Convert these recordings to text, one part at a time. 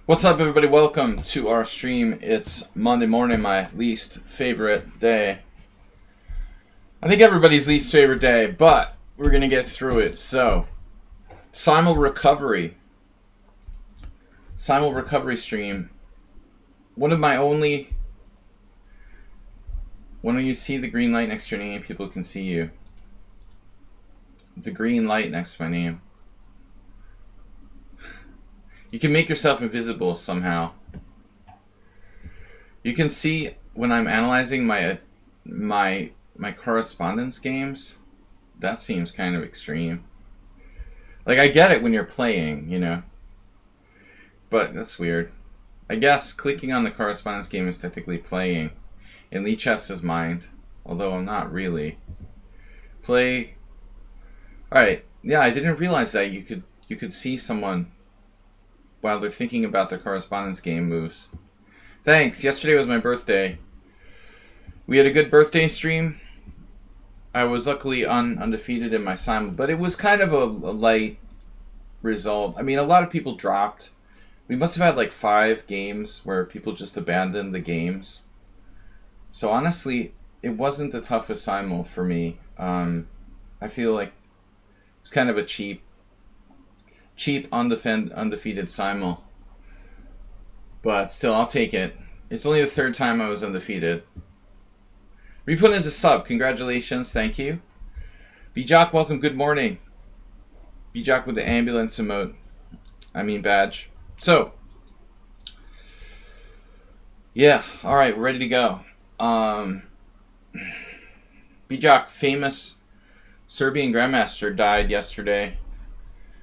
What's up, everybody? Welcome to our stream. It's Monday morning, my least favorite day. I think everybody's least favorite day, but we're going to get through it. So, Simul recovery stream. One of my only... When you see the green light next to your name, people can see you. The green light next to my name. You can make yourself invisible somehow. You can see when I'm analyzing my correspondence games. That seems kind of extreme. Like, I get it when you're playing, you know. But that's weird. I guess clicking on the correspondence game is technically playing in lichess's mind, although I'm not really. Play. Alright, yeah, I didn't realize that you could see someone while they're thinking about their correspondence game moves. Thanks. Yesterday was my birthday. We had a good birthday stream. I was luckily undefeated in my Simul, but it was kind of a light result. I mean, a lot of people dropped. We must have had like 5 games where people just abandoned the games. So honestly, it wasn't the toughest Simul for me. I feel like it was kind of a cheap undefeated Simul. But still, I'll take it. It's only the 3rd time I was undefeated. Repun is a sub. Congratulations. Thank you. B-Jock, welcome. Good morning. B-Jock with the ambulance emote. Badge. So. Yeah. Alright, we're ready to go. B-Jock, famous Serbian Grandmaster, died yesterday.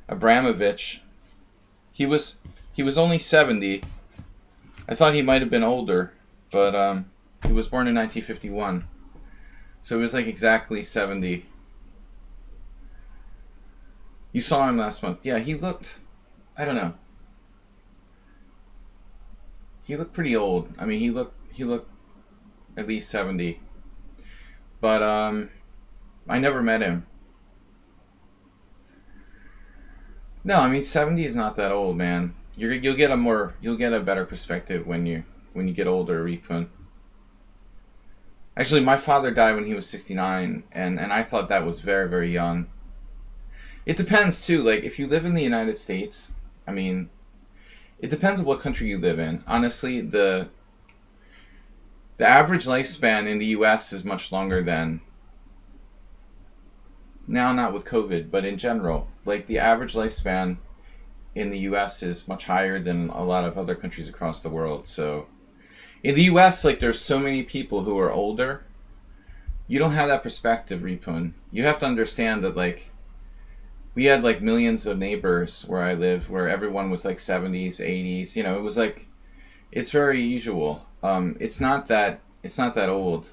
Abramovich. He was only 70. I thought he might have been older, but he was born in 1951. So he was like exactly 70. You saw him last month. Yeah, he looked, I don't know. He looked pretty old. I mean, he looked at least 70. But I never met him. No, I mean 70 is not that old, man. You'll get a better perspective when you get older, Repun. Actually, my father died when he was 69, and I thought that was very, very young. It depends too. Like, if you live in the United States, I mean, it depends on what country you live in. Honestly, the average lifespan in the U.S. is much longer than. Now, not with COVID, but in general. Like, the average lifespan in the U.S. is much higher than a lot of other countries across the world. So, in the U.S., like, there's so many people who are older. You don't have that perspective, Repun. You have to understand that, like, we had, like, millions of neighbors where I lived, where everyone was, like, 70s, 80s. You know, it was, like, it's very usual. It's not that old.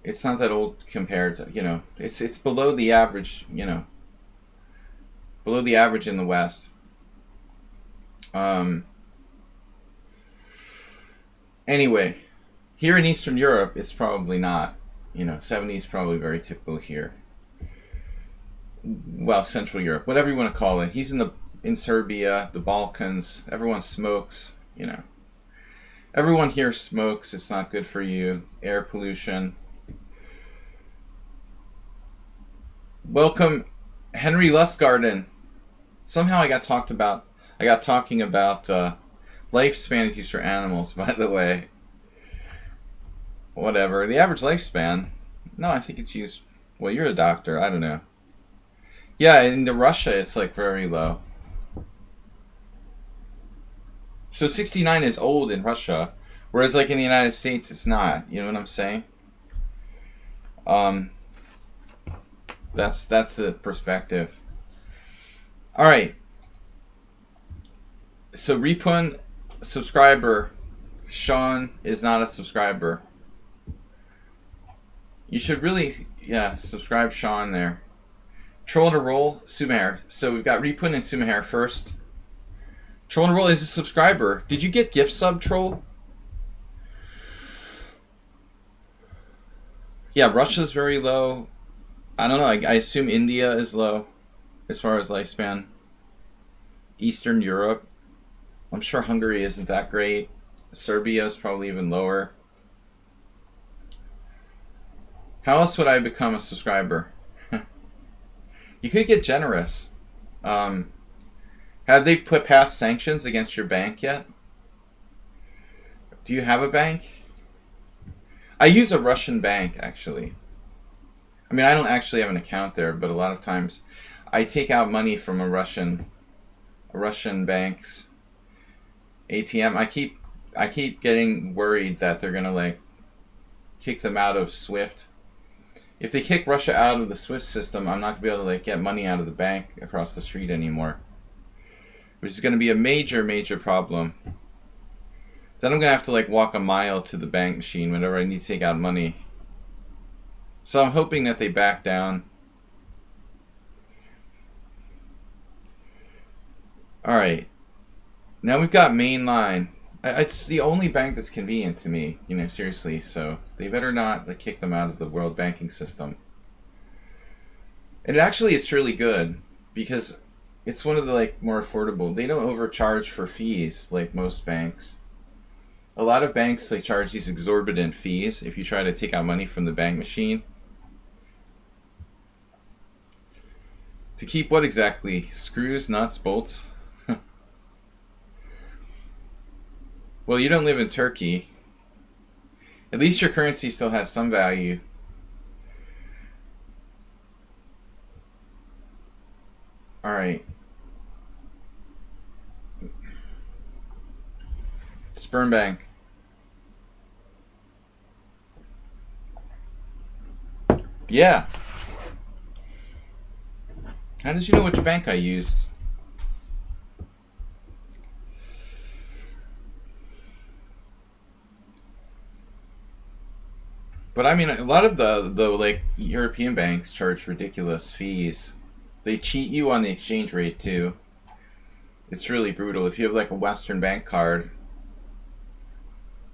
It's not that old compared to, you know, it's below the average, you know, below the average in the West. Anyway, here in Eastern Europe, it's probably not, you know, 70 is probably very typical here. Well, Central Europe, whatever you want to call it. He's in Serbia, the Balkans. Everyone smokes, you know. Everyone here smokes. It's not good for you. Air pollution. Welcome, Henry Lustgarden. Somehow I got talking about lifespan issues for animals, by the way. Whatever. The average lifespan? No, I think it's used. Well, you're a doctor. I don't know. Yeah, in Russia, it's like very low. So 69 is old in Russia, whereas like in the United States, it's not. You know what I'm saying? That's the perspective. All right. So Repun subscriber, Sean is not a subscriber. You should really, subscribe Sean there. Troll to roll, Sumair. So we've got Repun and Sumair first. Troll to roll is a subscriber. Did you get gift sub, Troll? Yeah, Russia's very low. I don't know. I assume India is low as far as lifespan. Eastern Europe. I'm sure Hungary isn't that great. Serbia is probably even lower. How else would I become a subscriber? You could get generous. Um, have they put past sanctions against your bank yet? Do you have a bank? I use a Russian bank, actually. I mean, I don't actually have an account there, but a lot of times I take out money from a Russian bank's ATM. I keep getting worried that they're gonna like kick them out of SWIFT. If they kick Russia out of the SWIFT system, I'm not gonna be able to like get money out of the bank across the street anymore, which is gonna be a major, major problem. Then I'm gonna have to like walk a mile to the bank machine whenever I need to take out money. So I'm hoping that they back down. All right, now we've got mainline. It's the only bank that's convenient to me, seriously. So they better not like kick them out of the world banking system. And actually, it's really good because it's one of the like more affordable. They don't overcharge for fees like most banks. A lot of banks like charge these exorbitant fees if you try to take out money from the bank machine. To keep what exactly? Screws, nuts, bolts? Well, you don't live in Turkey. At least your currency still has some value. Alright. Sperm bank. Yeah. How did you know which bank I used? But I mean, a lot of the like European banks charge ridiculous fees. They cheat you on the exchange rate too. It's really brutal. If you have like a Western bank card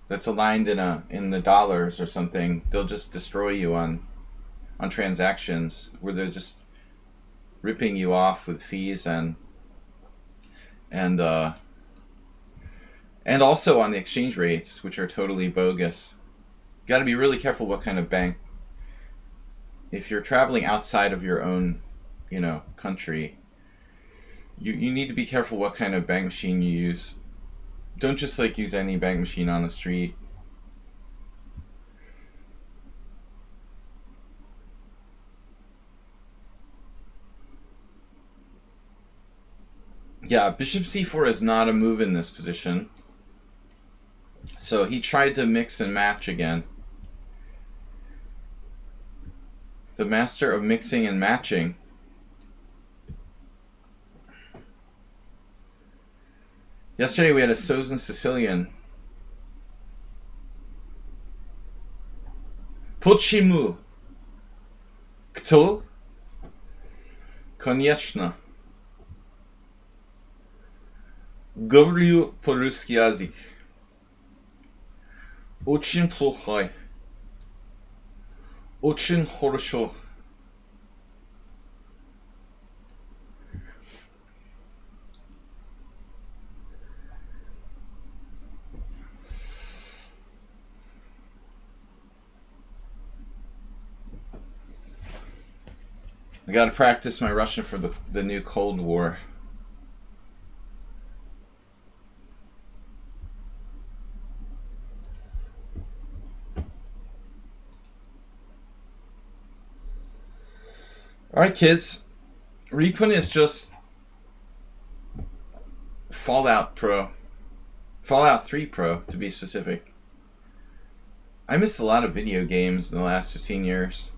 that's aligned in the dollars or something, they'll just destroy you on transactions where they're just ripping you off with fees and uh, and also on the exchange rates, which are totally bogus. You got to be really careful what kind of bank. If you're traveling outside of your own, country, you need to be careful what kind of bank machine you use. Don't just like use any bank machine on the street. Yeah, bishop c4 is not a move in this position. So he tried to mix and match again. The master of mixing and matching. Yesterday we had a Sozin Sicilian. Почему? Кто? Конечно. Говорю по-русски язык. Очень плохо. Очень хорошо. I gotta practice my Russian for the new Cold War. Alright, kids. Repun is just Fallout Pro. Fallout 3 Pro, to be specific. I missed a lot of video games in the last 15 years.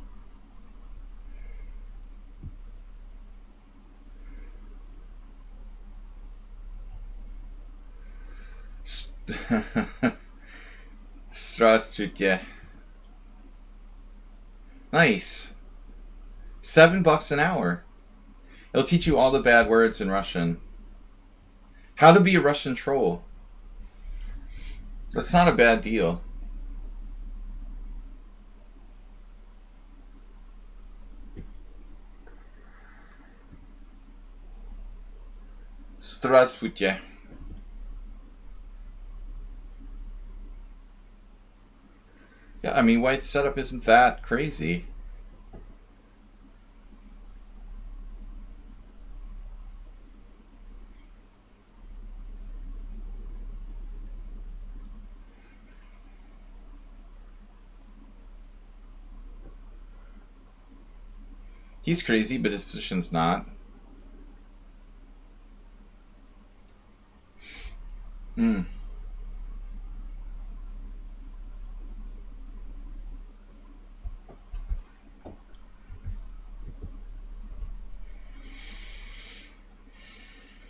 Здравствуйте. Nice. $7 an hour. It'll teach you all the bad words in Russian. How to be a Russian troll. That's not a bad deal. Здравствуйте. Yeah, I mean, White's setup isn't that crazy. He's crazy, but his position's not. Hmm.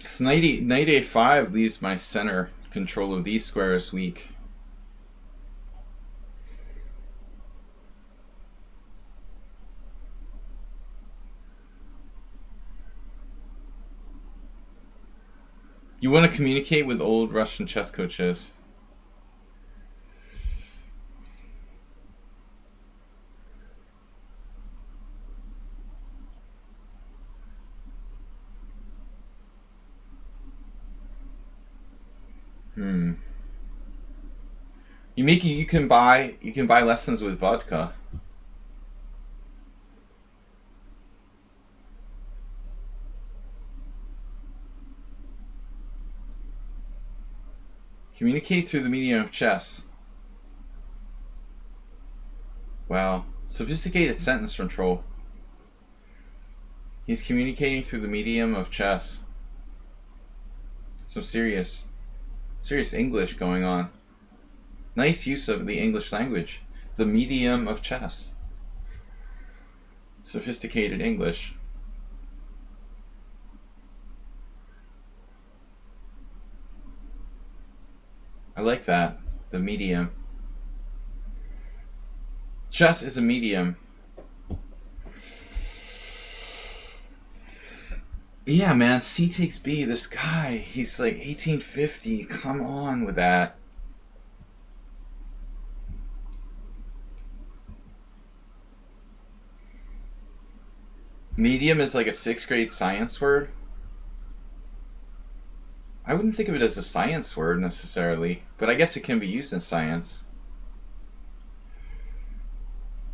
So knight a5 leaves my center control of these squares weak. You want to communicate with old Russian chess coaches. Hmm. You can buy lessons with vodka. Communicate through the medium of chess. Wow. Sophisticated sentence control. He's communicating through the medium of chess. Some serious English going on. Nice use of the English language. The medium of chess. Sophisticated English. I like that. The medium. Chess is a medium. Yeah, man. C takes B. This guy, he's like 1850. Come on with that. Medium is like a 6th grade science word. I wouldn't think of it as a science word necessarily, but I guess it can be used in science.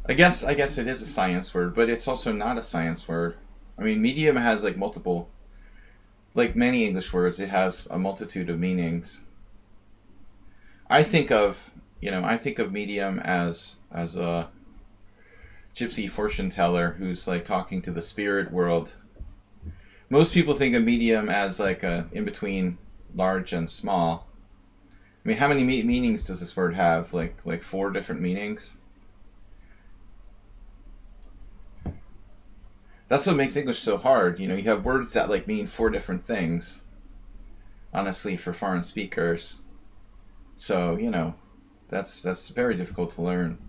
I guess it is a science word, but it's also not a science word. I mean, medium has like multiple, like many English words, it has a multitude of meanings. I think of medium as a gypsy fortune teller who's like talking to the spirit world. Most people think of medium as like a in between large and small. I mean, how many meanings does this word have? Like 4 different meanings. That's what makes English so hard. You know, you have words that like mean 4 different things. Honestly, for foreign speakers, so that's very difficult to learn.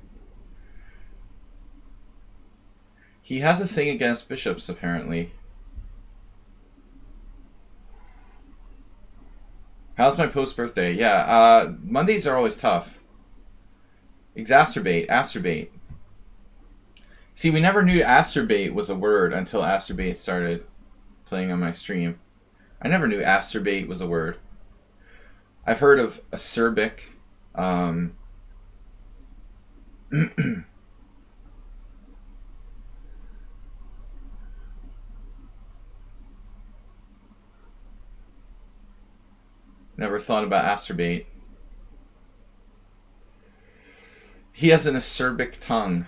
He has a thing against bishops, apparently. How's my post birthday? Yeah, Mondays are always tough. Acerbate. See, we never knew acerbate was a word until acerbate started playing on my stream. I never knew acerbate was a word. I've heard of acerbic. Never thought about acerbate. He has an acerbic tongue.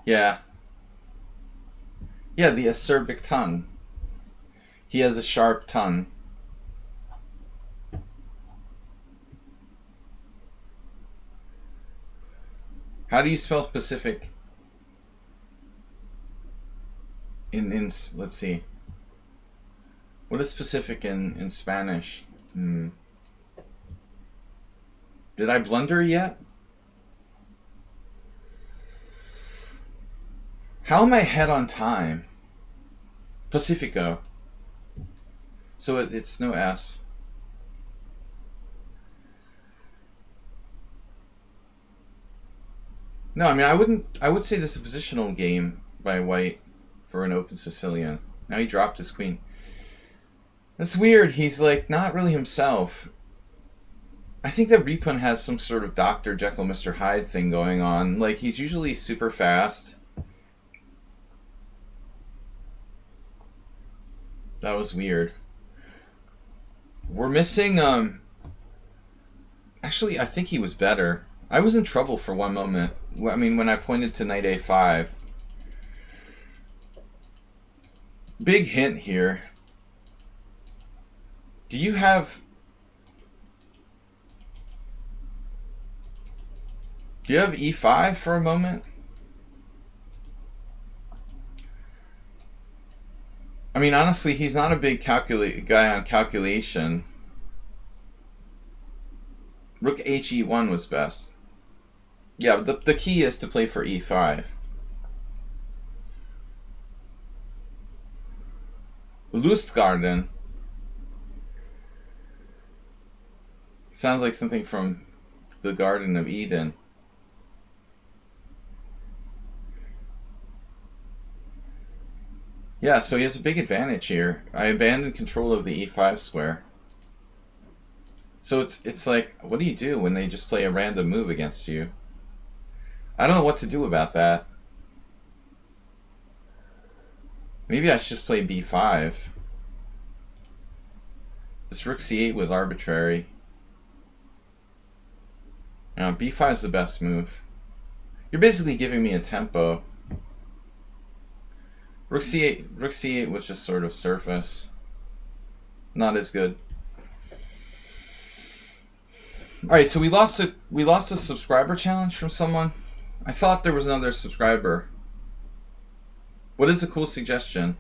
Yeah. Yeah, the acerbic tongue. He has a sharp tongue. How do you spell Pacific? In let's see. What is Pacific in Spanish? Did I blunder yet? How am I ahead on time? Pacifico. So it's no S. No, I mean I wouldn't. I would say this is a positional game by White for an open Sicilian. Now he dropped his queen. That's weird. He's like not really himself. I think that Repun has some sort of Dr. Jekyll, Mr. Hyde thing going on. Like he's usually super fast. That was weird. We're missing actually I think he was better. I was in trouble for one moment. I mean when I pointed to knight a5. Big hint here. Do you have e5 for a moment? I mean, honestly, he's not a big guy on calculation. Rook he1 was best. Yeah, the key is to play for e5. Lustgarten. Sounds like something from the Garden of Eden. Yeah, so he has a big advantage here. I abandoned control of the e5 square. So it's like, what do you do when they just play a random move against you? I don't know what to do about that. Maybe I should just play b5. This rook c8 was arbitrary. Now, b5 is the best move. You're basically giving me a tempo. Rook c8 was just sort of surface. Not as good. Alright, so we lost a subscriber challenge from someone. I thought there was another subscriber. What is a cool suggestion?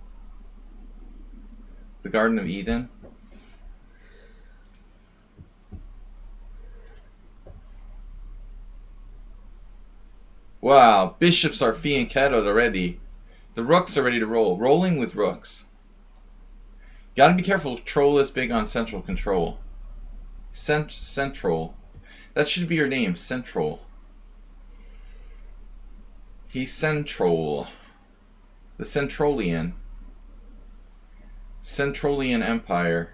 The Garden of Eden? Wow, bishops are fianchettoed already. The rooks are ready to roll. Rolling with rooks. Gotta be careful, troll is big on central control. Central. That should be your name, Central. He's Central. The Centrolian. Centrolian Empire.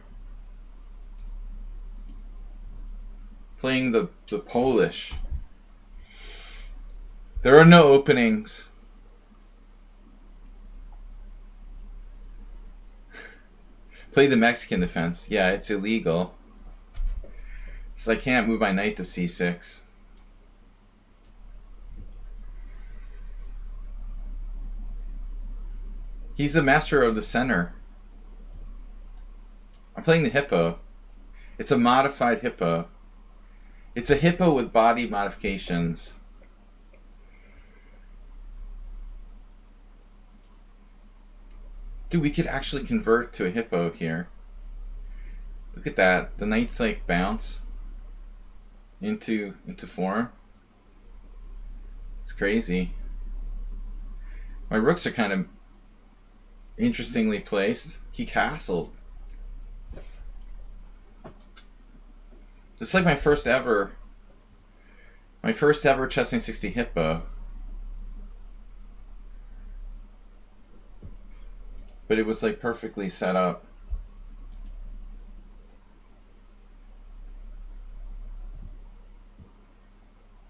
Playing the Polish. There are no openings. Play the Mexican defense. Yeah, it's illegal. So I can't move my knight to c6. He's the master of the center. I'm playing the hippo. It's a modified hippo. It's a hippo with body modifications. Dude, we could actually convert to a hippo here. Look at that. The knights like bounce into form. It's crazy. My rooks are kind of interestingly placed. He castled. It's like my first ever chess 960 hippo. But it was like perfectly set up.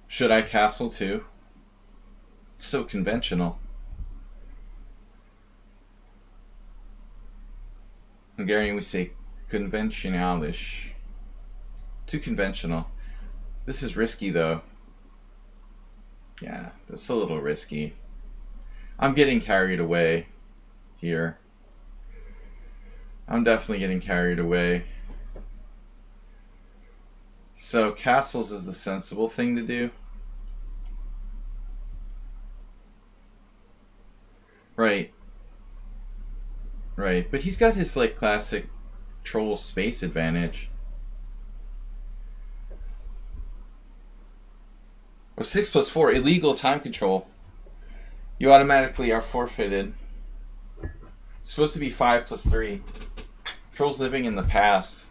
Should I castle too? It's so conventional. Hungarian we say conventionalish. Too conventional. This is risky though. Yeah, that's a little risky. I'm getting carried away here. I'm definitely getting carried away. So castles is the sensible thing to do. Right. Right, but he's got his like classic troll space advantage. Well, 6 + 4, illegal time control. You automatically are forfeited. It's supposed to be 5 + 3. Troll's living in the past.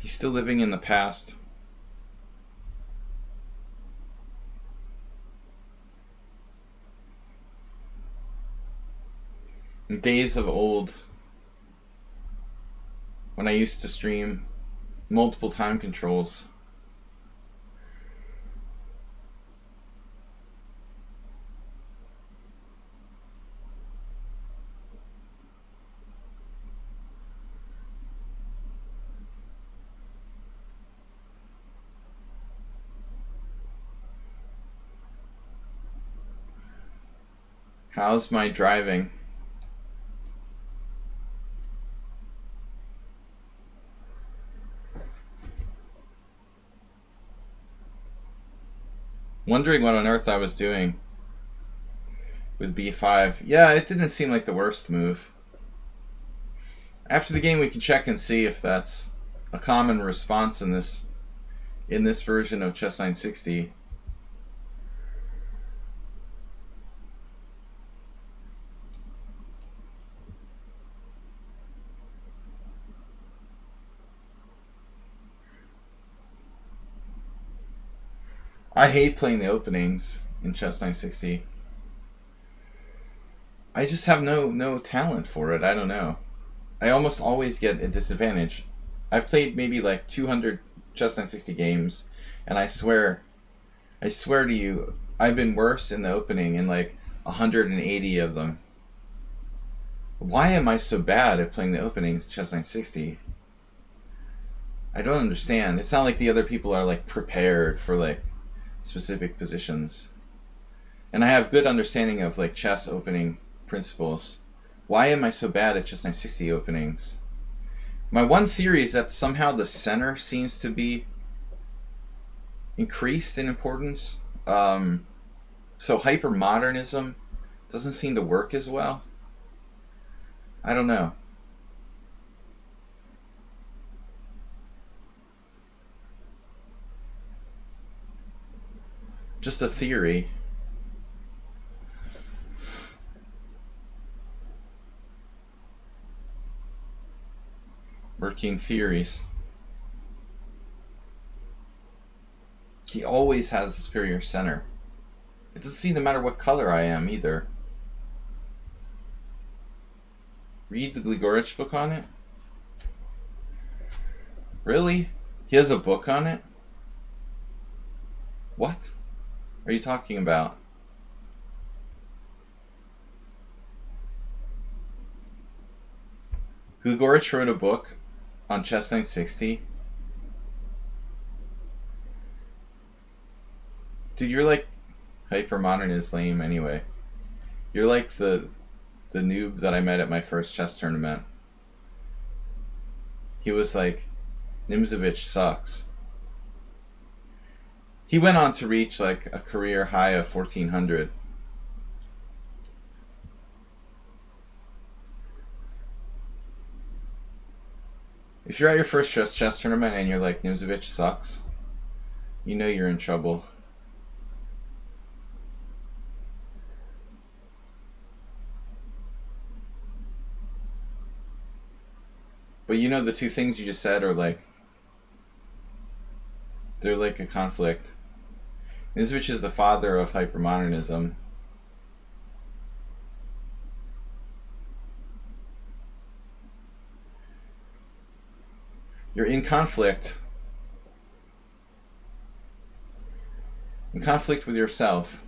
He's still living in the past. Days of old, when I used to stream multiple time controls. How's my driving? Wondering what on earth I was doing with b5. Yeah, it didn't seem like the worst move. After the game, we can check and see if that's a common response in this version of Chess 960. I hate playing the openings in Chess 960. I just have no talent for it. I don't know. I almost always get a disadvantage. I've played maybe like 200 Chess 960 games, and I swear to you, I've been worse in the opening in like 180 of them. Why am I so bad at playing the openings in Chess 960? I don't understand. It's not like the other people are like prepared for like specific positions. And I have good understanding of like chess opening principles. Why am I so bad at Chess 960 openings? My one theory is that somehow the center seems to be increased in importance. So hypermodernism doesn't seem to work as well. I don't know. Just a theory. Working theories. He always has the superior center. It doesn't seem to matter what color I am either. Read the Gligorich book on it? Really? He has a book on it? What are you talking about? Gligorich wrote a book on Chess 960. Dude, you're like hypermodern is lame anyway. You're like the noob that I met at my first chess tournament. He was like, Nimzovich sucks. He went on to reach like a career high of 1400. If you're at your first chess tournament and you're like, Nimzovich sucks, you know you're in trouble. But you know the two things you just said are like, they're like a conflict. Nimzovich is the father of hypermodernism. You're in conflict. In conflict with yourself.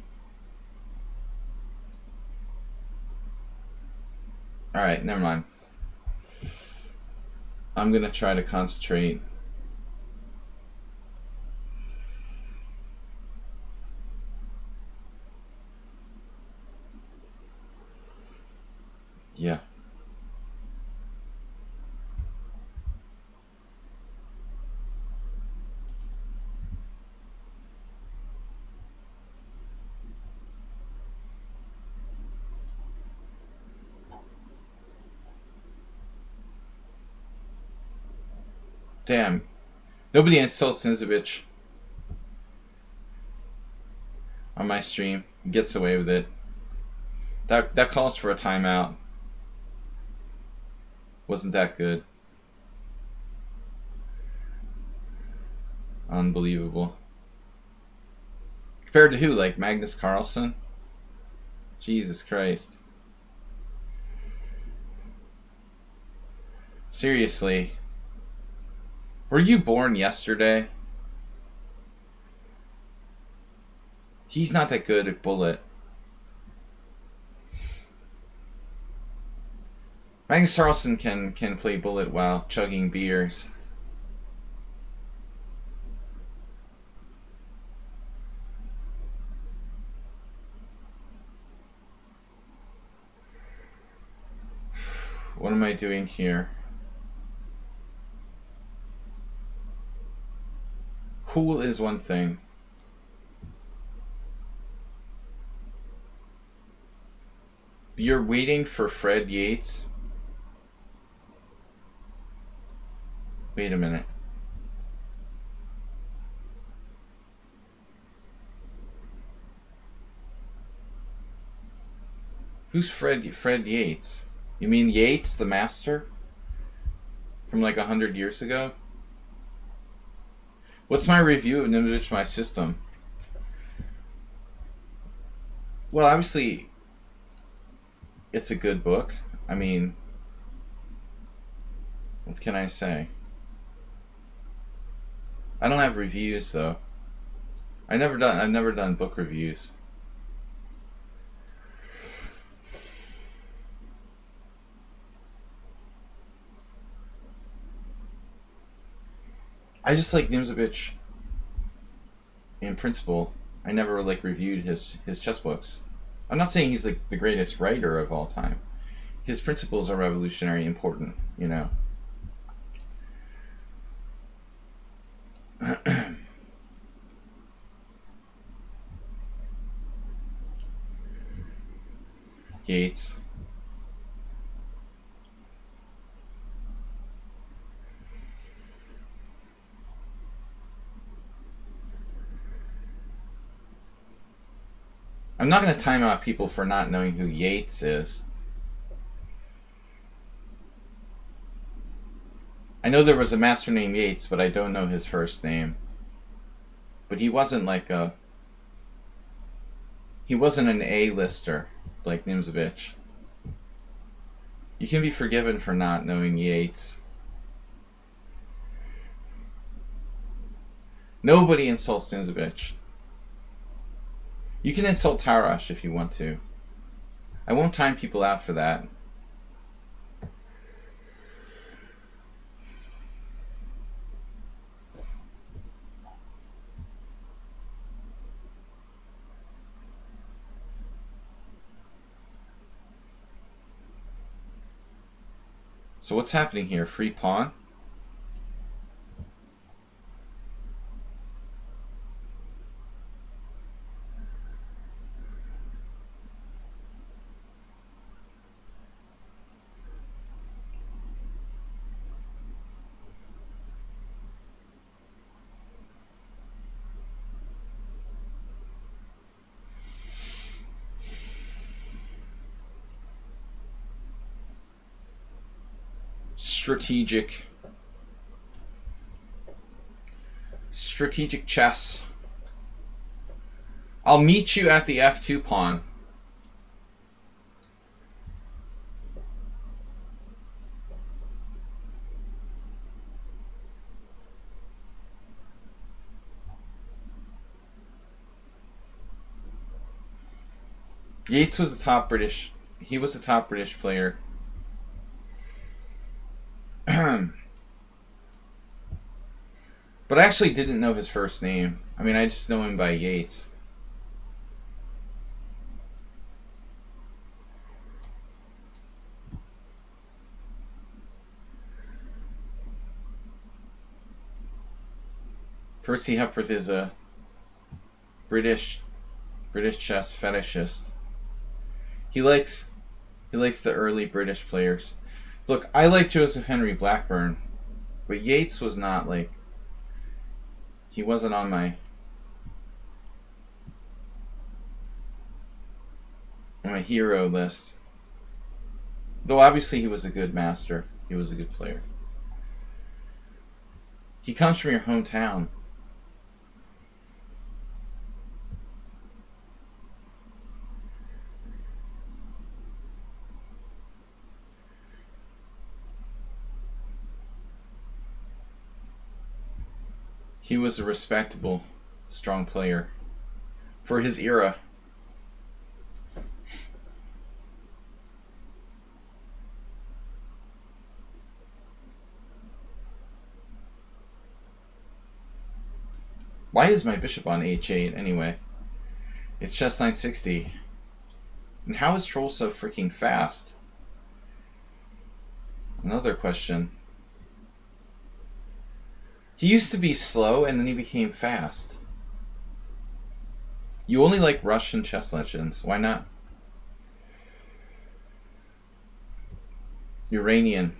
Alright, never mind. I'm gonna try to concentrate. Yeah. Damn. Nobody insults Nimzovich on my stream. Gets away with it. That calls for a timeout. Wasn't that good. Unbelievable. Compared to who? Like Magnus Carlsen? Jesus Christ. Seriously. Were you born yesterday? He's not that good at bullet. Magnus Carlsen can play bullet while chugging beers. What am I doing here? Cool is one thing. You're waiting for Fred Yates? Wait a minute. Who's Fred Yates? You mean Yates, the master? From like 100 years ago? What's my review of Nimzovich My System? Well, obviously, it's a good book. I mean, what can I say? I don't have reviews though. I've never done book reviews. I just like Nimzovich in principle. I never like reviewed his chess books. I'm not saying he's like the greatest writer of all time. His principles are revolutionary, important, you know. Yates. I'm not going to time out people for not knowing who Yates is. I know there was a master named Yates, but I don't know his first name. But he wasn't like a... He wasn't an A-lister like Nimzovich. You can be forgiven for not knowing Yates. Nobody insults Nimzovich. You can insult Tarash if you want to. I won't time people out for that. So what's happening here? Free pawn? Strategic chess. I'll meet you at the f2 pawn. Yates was a top British. He was a top British player. But I actually didn't know his first name. I mean, I just know him by Yates. Percy Hepworth is a British chess fetishist. He likes the early British players. Look, I like Joseph Henry Blackburn, but Yates was not like... He wasn't on my hero list. Though obviously he was a good master. He was a good player. He comes from your hometown. He was a respectable, strong player for his era. Why is my bishop on h8 anyway? It's chess 960. And how is Troll so freaking fast? Another question. He used to be slow and then he became fast. You only like Russian chess legends. Why not? Uranium.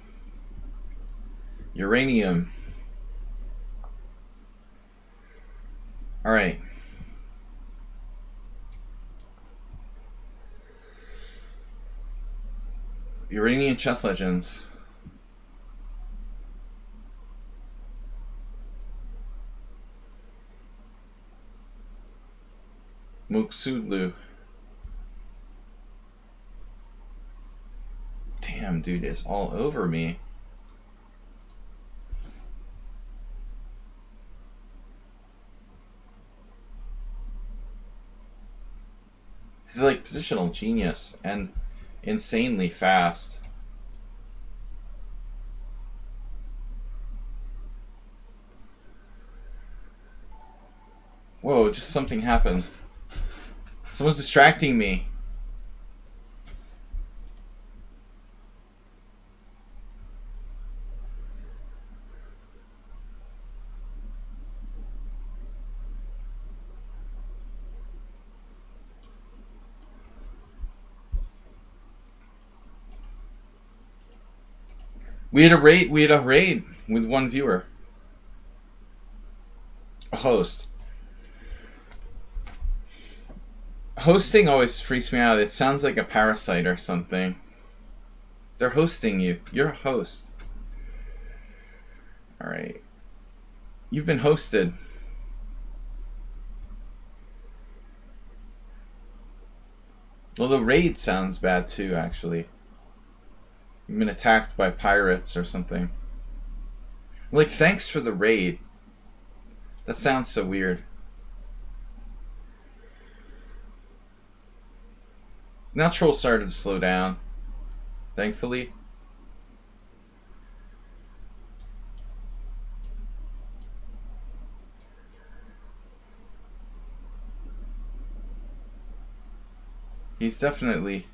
Alright. Uranian chess legends. Muksudlu. Damn, dude, it's all over me. He's like positional genius and insanely fast. Whoa, just something happened. Someone's distracting me. We had a raid with one viewer. A host. Hosting always freaks me out. It sounds like a parasite or something. They're hosting you. You're a host. Alright. You've been hosted. Well, the raid sounds bad too, actually. You've been attacked by pirates or something. Like, thanks for the raid. That sounds so weird. Now Troll started to slow down. Thankfully. He's definitely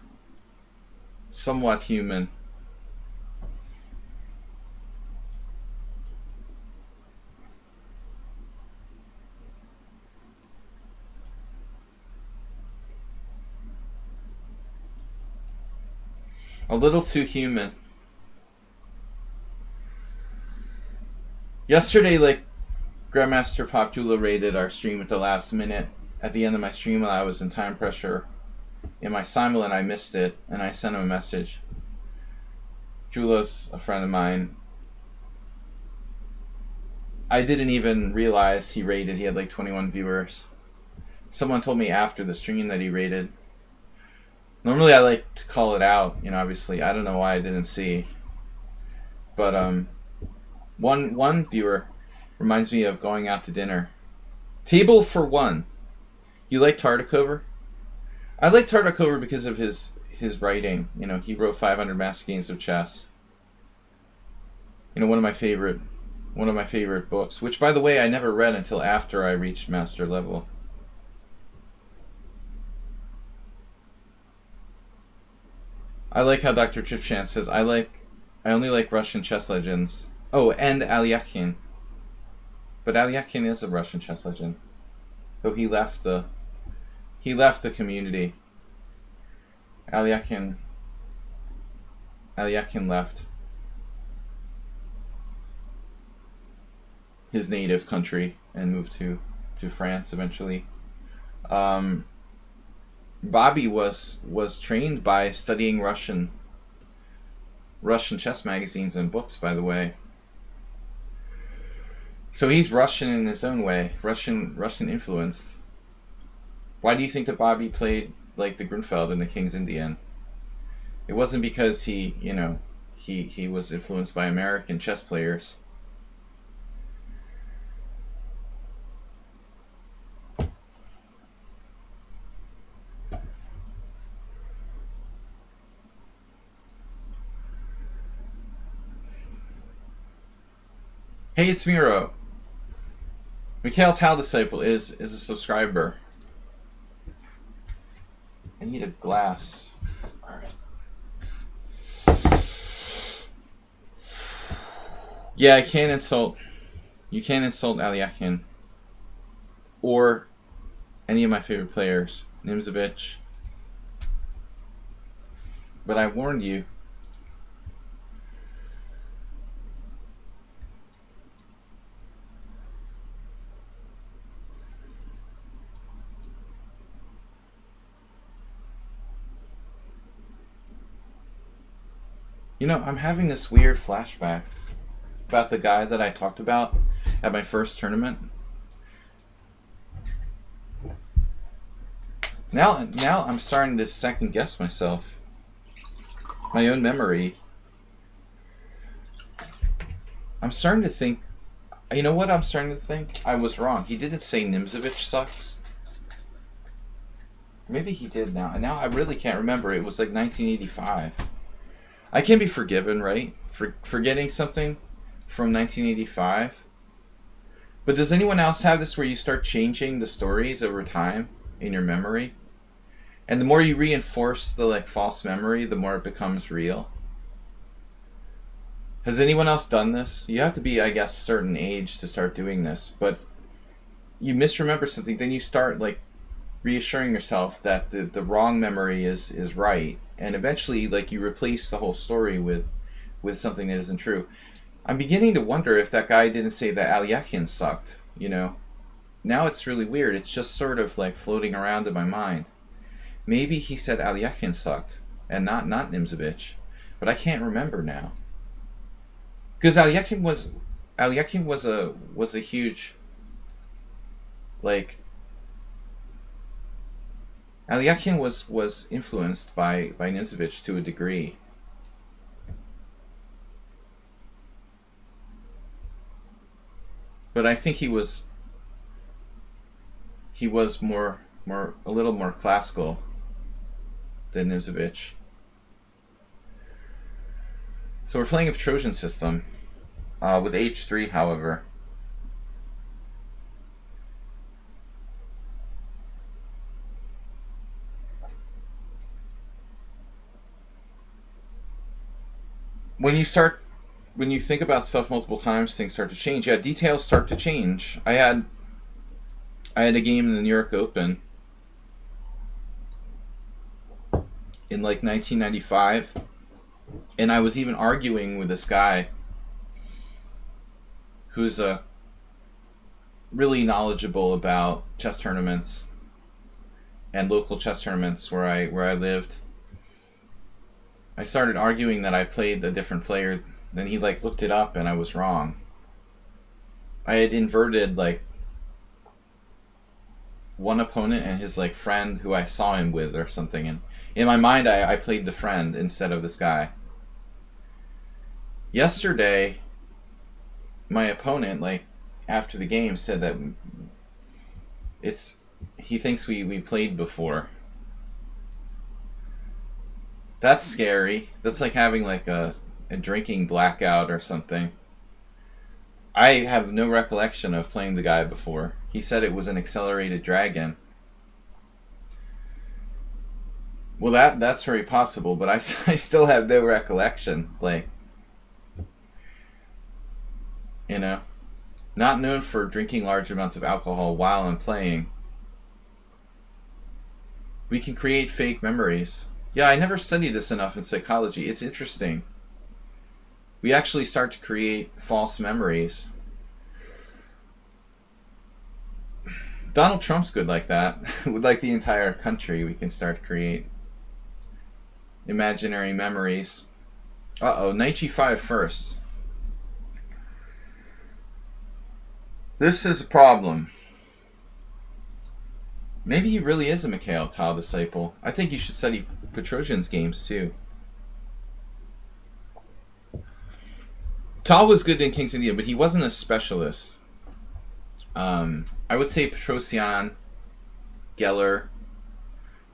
somewhat human. A little too human. Yesterday, like, Grandmaster Popjula raided our stream at the last minute. At the end of my stream, I was in time pressure in my Simul and I missed it, and I sent him a message. Jula's a friend of mine. I didn't even realize he raided. He had like 21 viewers. Someone told me after the stream that he raided. Normally I like to call it out, you know, obviously. I don't know why I didn't see. But one viewer reminds me of going out to dinner. Table for one. You like Tartakover? I like Tartakover because of his writing. You know, he wrote 500 Master Games of Chess. You know, one of my favorite books, which by the way I never read until after I reached master level. I like how Dr. Tripchan says I only like Russian chess legends. Oh, and Alyakhin. But Alyakhin is a Russian chess legend. Though he left the community. Alyakhin left his native country and moved to France eventually. Bobby was trained by studying Russian chess magazines and books, by the way. So he's Russian in his own way, Russian influenced. Why do you think that Bobby played like the Grunfeld in the King's Indian? It wasn't because he was influenced by American chess players. Hey, it's Miro. Mikhail Tal Disciple is a subscriber. I need a glass. Alright. Yeah, I can't insult. You can't insult Alyakin. Or any of my favorite players. Nimzovich. But I warned you. You know, I'm having this weird flashback about the guy that I talked about at my first tournament. Now I'm starting to second guess myself. My own memory. I'm starting to think. You know what I'm starting to think? I was wrong. He didn't say Nimzovich sucks. Maybe he did now. Now I really can't remember. It was like 1985. I can be forgiven, right? For forgetting something from 1985. But does anyone else have this where you start changing the stories over time in your memory? And the more you reinforce the like false memory, the more it becomes real. Has anyone else done this? You have to be, I guess, a certain age to start doing this, but you misremember something, then you start like reassuring yourself that the wrong memory is right, and eventually like you replace the whole story with something that isn't true. I'm beginning to wonder if that guy didn't say that Alyakin sucked, you know. Now it's really weird. It's just sort of like floating around in my mind. Maybe he said Alyakin sucked and not Nimzovich, but I can't remember now. Because Alyakin was a huge, like, Alyakin was influenced by Nimzovich to a degree. But I think he was more a little more classical than Nimzovich. So we're playing a Petrosian system with h3, however. When you think about stuff multiple times, things start to change. Yeah, details start to change. I had a game in the New York Open in like 1995, and I was even arguing with this guy who's really knowledgeable about chess tournaments and local chess tournaments where I lived. I started arguing that I played a different player. Then he like looked it up and I was wrong. I had inverted like one opponent and his like friend who I saw him with or something, and in my mind I played the friend instead of this guy. Yesterday my opponent, like after the game, said that he thinks we played before. That's scary. That's like having like a drinking blackout or something. I have no recollection of playing the guy before. He said it was an accelerated dragon. Well, that's very possible, but I still have no recollection. Like, you know, not known for drinking large amounts of alcohol while I'm playing. We can create fake memories. Yeah, I never studied this enough in psychology. It's interesting. We actually start to create false memories. Donald Trump's good like that. With like the entire country, we can start to create imaginary memories. Uh-oh, knight g5 first. This is a problem. Maybe he really is a Mikhail Tal disciple. I think you should study Petrosian's games too. Tal was good in King's India, but he wasn't a specialist. I would say Petrosian, Geller.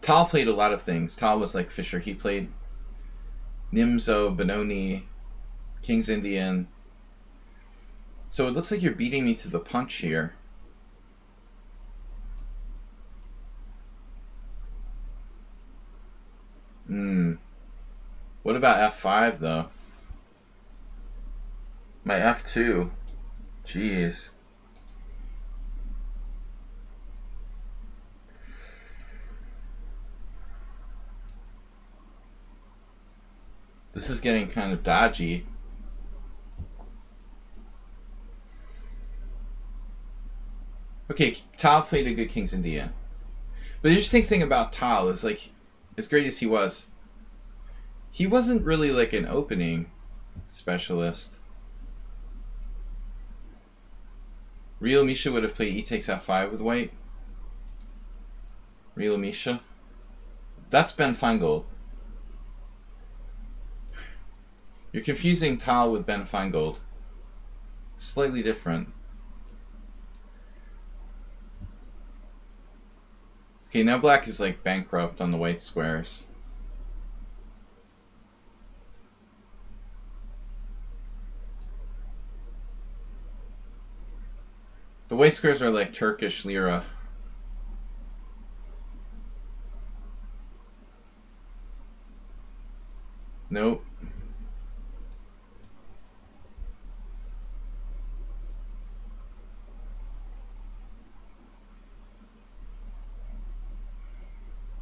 Tal played a lot of things. Tal was like Fischer. He played Nimzo, Benoni, King's Indian. So it looks like you're beating me to the punch here. What about f5 though? My f2. Jeez. This is getting kind of dodgy. Okay, Tal played a good King's Indian. But the interesting thing about Tal is, like, as great as he wasn't really like an opening specialist. Real Misha would have played e takes f5 with white. Real Misha. That's Ben Feingold. You're confusing Tal with Ben Feingold. Slightly different. Okay, now black is like bankrupt on the white squares. The white squares are like Turkish lira. Nope.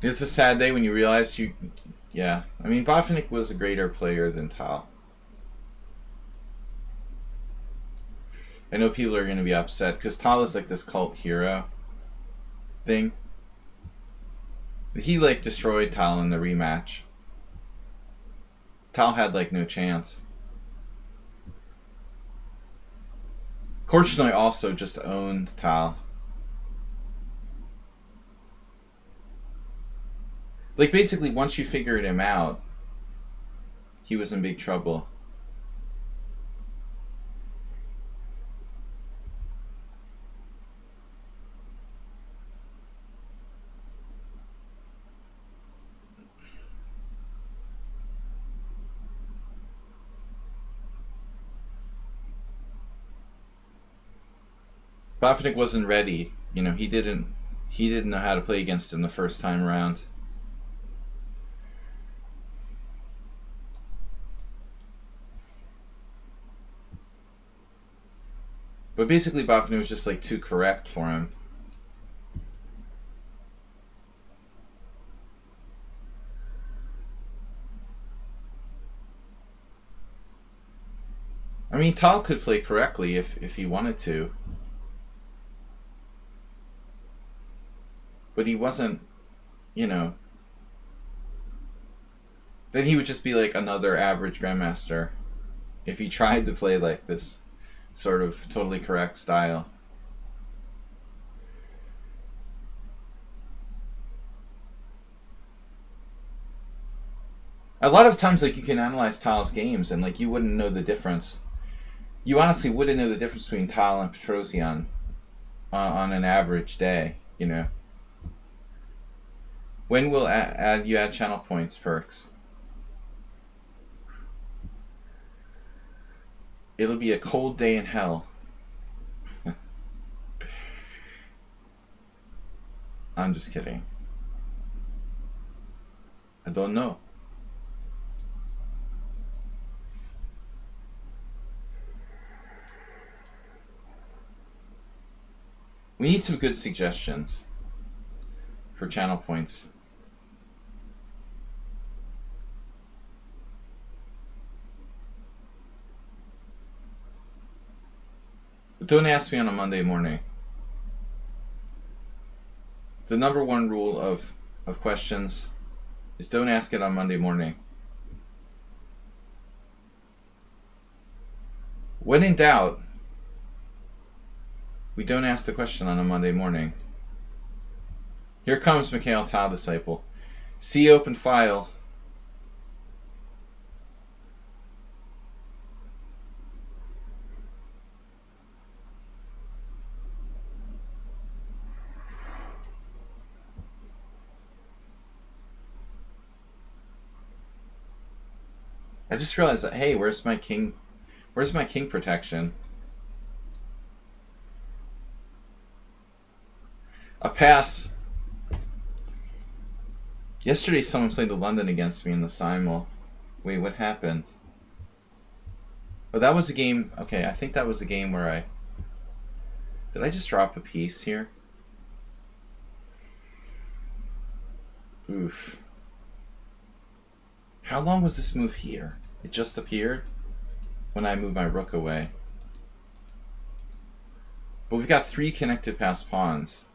It's a sad day when you realize you... Yeah. I mean, Botvinnik was a greater player than Tal. I know people are going to be upset because Tal is like this cult hero thing. He like destroyed Tal in the rematch. Tal had like no chance. Korchnoi also just owned Tal. Like, basically, once you figured him out, he was in big trouble. Botvinnik wasn't ready. You know, he didn't know how to play against him the first time around. But basically, Botvinnik was just like too correct for him. I mean, Tal could play correctly if he wanted to. But he wasn't, you know. Then he would just be like another average grandmaster if he tried to play like this sort of totally correct style. A lot of times, like, you can analyze Tal's games and like you wouldn't know the difference. You honestly wouldn't know the difference between Tal and Petrosian on an average day, you know. When will you add channel points, Perks? It'll be a cold day in hell. I'm just kidding. I don't know. We need some good suggestions for channel points. But don't ask me on a Monday morning. The number one rule of questions is don't ask it on Monday morning. When in doubt, we don't ask the question on a Monday morning. Here comes Mikhail Tal disciple. See open file. I just realized that, hey, where's my king protection? Pass. Yesterday someone played the London against me in the Simul. Wait, what happened? Oh, that was the game. Okay, I think that was the game where I... Did I just drop a piece here? Oof. How long was this move here? It just appeared when I moved my rook away. But we've got 3 connected past pawns.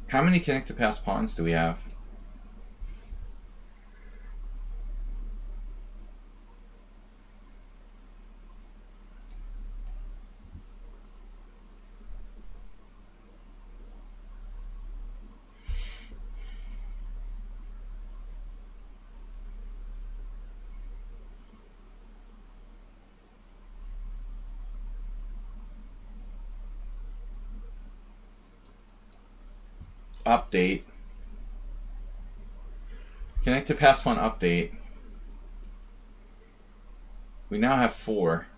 How many connected past pawns do we have? Update. Connected past pawn update. We now have 4.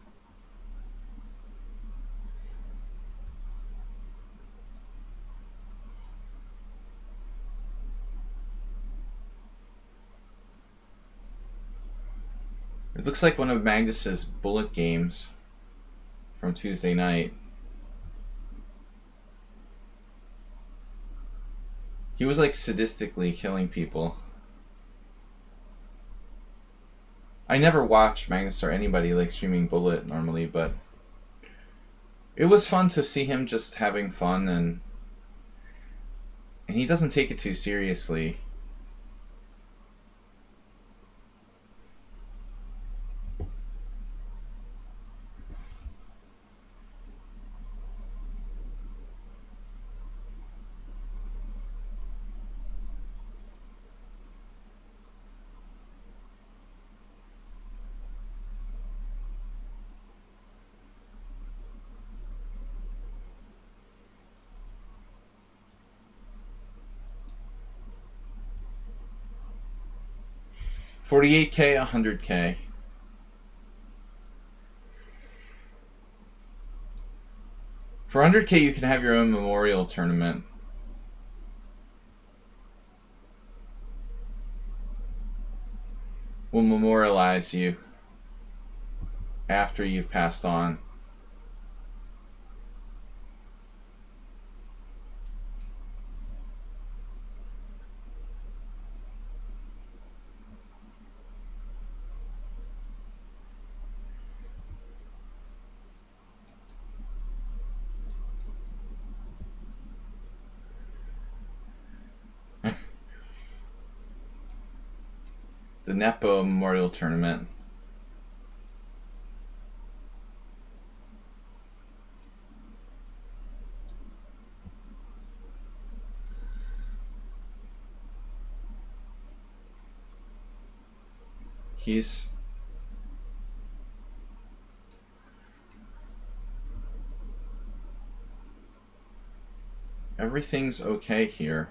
It looks like one of Magnus's bullet games from Tuesday night. He was like sadistically killing people. I never watch Magnus or anybody like streaming Bullet normally, but it was fun to see him just having fun, and he doesn't take it too seriously. $48K, $100K. For $100K, you can have your own memorial tournament. We'll memorialize you after you've passed on. The Nepo Memorial Tournament. Everything's okay here.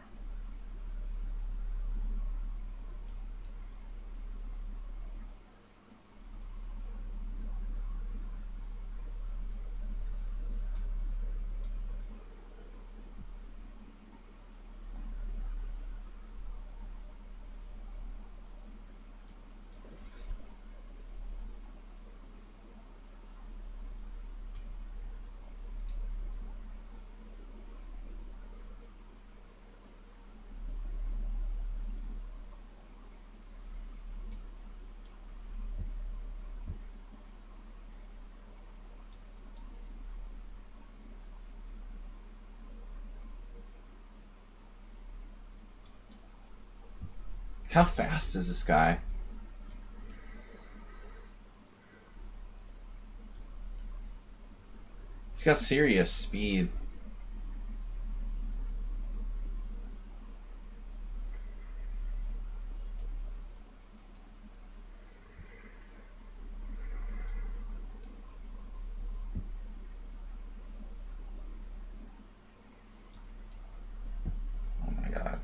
How fast is this guy? He's got serious speed. Oh my god.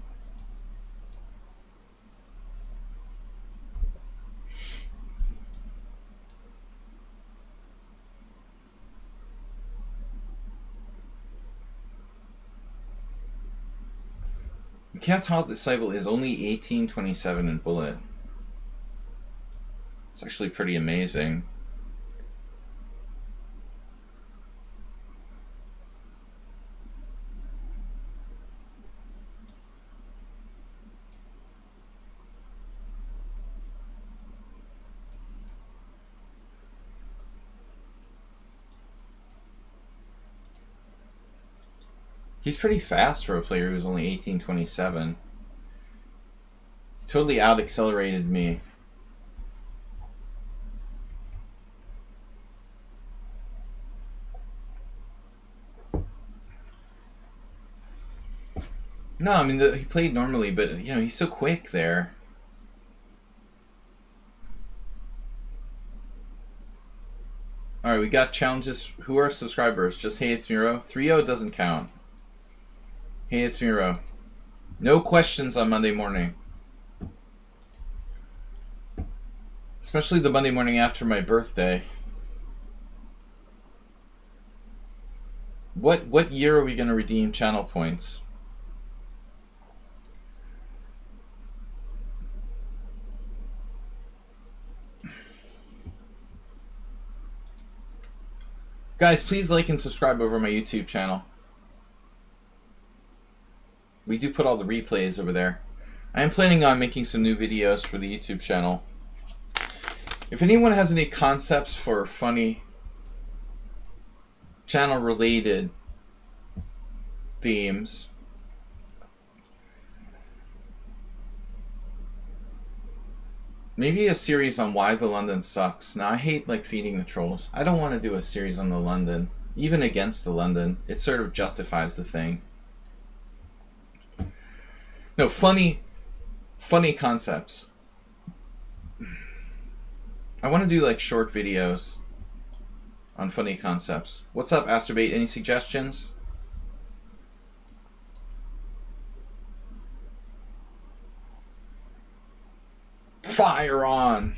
Cat Hall Disciple is only 1827 in Bullet. It's actually pretty amazing. He's pretty fast for a player who's only 1827. He totally out-accelerated me. No, I mean, he played normally, but, you know, he's so quick there. Alright, we got challenges. Who are subscribers? Just Hey It's Miro. 3-0 doesn't count. Hey It's Miro. No questions on Monday morning. Especially the Monday morning after my birthday. What year are we going to redeem channel points? Guys, please like and subscribe over my YouTube channel. We do put all the replays over there. I am planning on making some new videos for the YouTube channel. If anyone has any concepts for funny channel-related themes, maybe a series on why the London sucks. Now, I hate like feeding the trolls. I don't want to do a series on the London, even against the London. It sort of justifies the thing. No, funny concepts. I want to do like short videos on funny concepts. What's up, Astrobate? Any suggestions? Fire on!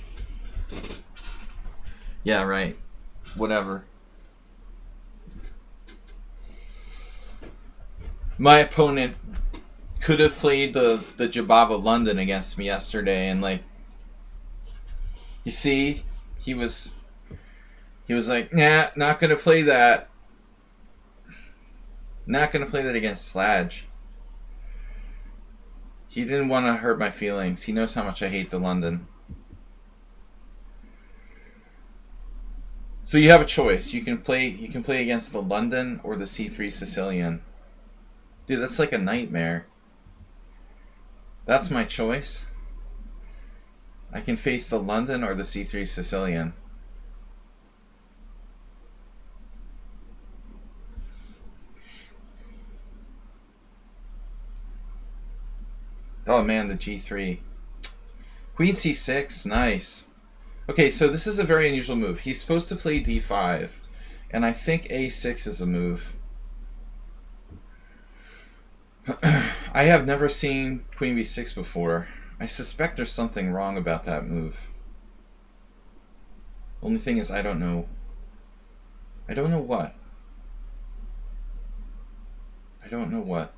Yeah, right. Whatever. My opponent could have played the Jabava London against me yesterday, and like, you see, he was like, nah, not gonna play that. Not gonna play that against Sladge. He didn't want to hurt my feelings. He knows how much I hate the London. So you have a choice. You can play against the London or the C3 Sicilian. Dude, that's like a nightmare. That's my choice. I can face the London or the C3 Sicilian. Oh man, the G3. Queen C6, nice. Okay, so this is a very unusual move. He's supposed to play D5, and I think A6 is a move. I have never seen Queen B6 before. I suspect there's something wrong about that move. Only thing is, I don't know. I don't know what. I don't know what.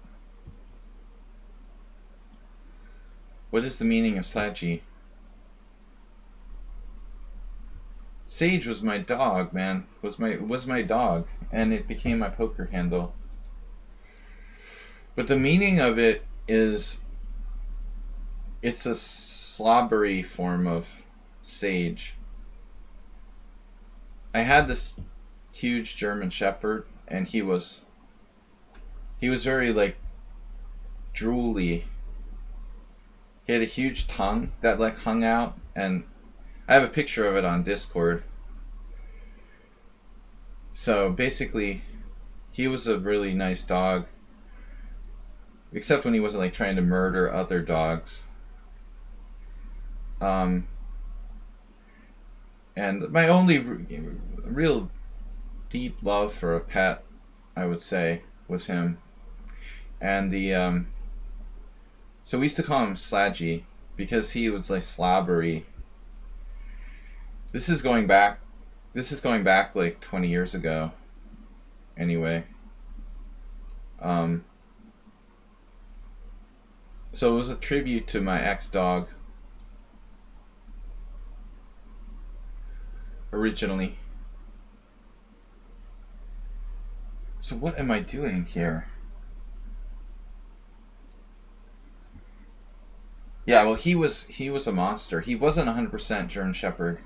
What is the meaning of Sladgy? Sage was my dog, man. Was my dog, and it became my poker handle. But the meaning of it is, it's a slobbery form of sage. I had this huge German Shepherd, and he was very like drooly. He had a huge tongue that like hung out, and I have a picture of it on Discord. So basically, he was a really nice dog. Except when he wasn't like trying to murder other dogs. And my only real deep love for a pet, I would say, was him. And the so we used to call him Sladgy because he was like slobbery. This is going back like 20 years ago. Anyway. So it was a tribute to my ex-dog originally. So what am I doing here? Yeah, well, he was a monster. He wasn't 100% German Shepherd.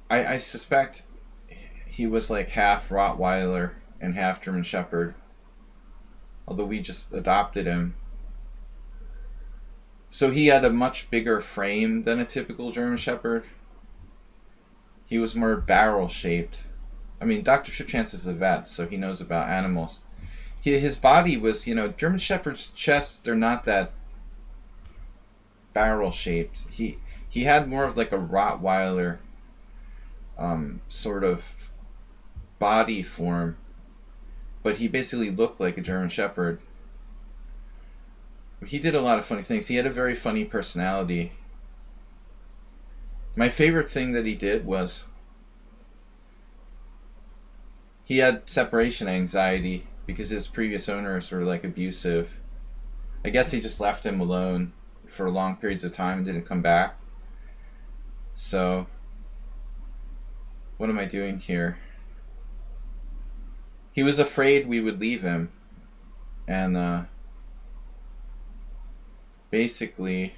I suspect he was like half Rottweiler and half German Shepherd. Although we just adopted him. So he had a much bigger frame than a typical German Shepherd. He was more barrel shaped. I mean, Dr. Shipchance is a vet, so he knows about animals. His body was, German Shepherd's chests, they're not that barrel shaped. He had more of like a Rottweiler sort of body form, but he basically looked like a German Shepherd. He did a lot of funny things. He had a very funny personality. My favorite thing that he did was he had separation anxiety because his previous owners were like abusive. I guess he just left him alone for long periods of time and didn't come back. So, what am I doing here? He was afraid we would leave him. And basically,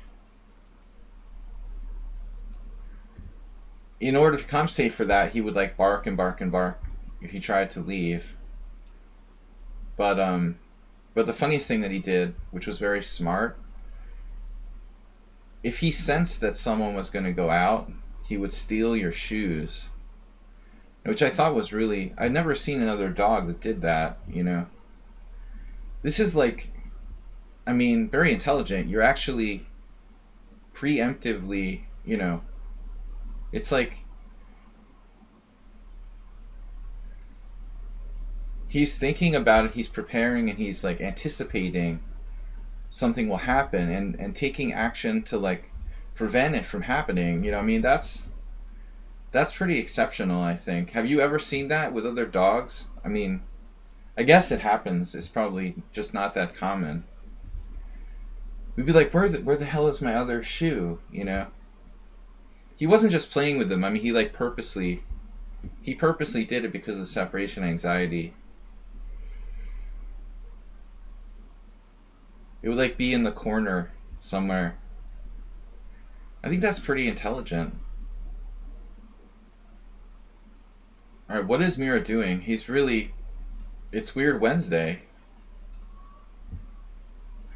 in order to compensate for that, he would like bark and bark and bark if he tried to leave. But the funniest thing that he did, which was very smart, if he sensed that someone was going to go out, he would steal your shoes. Which I thought was really... I'd never seen another dog that did that, This is like... I mean, very intelligent. You're actually preemptively, It's like... He's thinking about it, he's preparing, and he's like anticipating something will happen and taking action to like prevent it from happening. I mean, that's pretty exceptional, I think. Have you ever seen that with other dogs? I mean, I guess it happens. It's probably just not that common. We'd be like, where the hell is my other shoe? He wasn't just playing with them. I mean, he purposely did it because of the separation anxiety. It would like be in the corner somewhere. I think that's pretty intelligent. Alright, what is Mira doing? It's Weird Wednesday.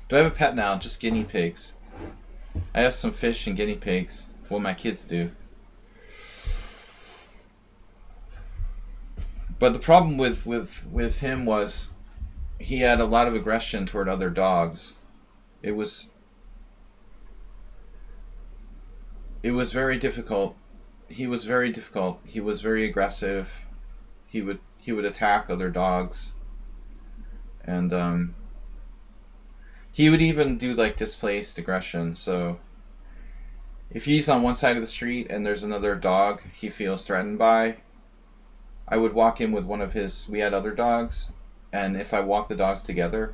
Do I have a pet now? Just guinea pigs. I have some fish and guinea pigs. Well, my kids do. But the problem with him was he had a lot of aggression toward other dogs. It was very difficult. He was very difficult. He was very aggressive. He would attack other dogs. And he would even do like displaced aggression. So if he's on one side of the street and there's another dog he feels threatened by, I would walk in with we had other dogs, and if I walked the dogs together,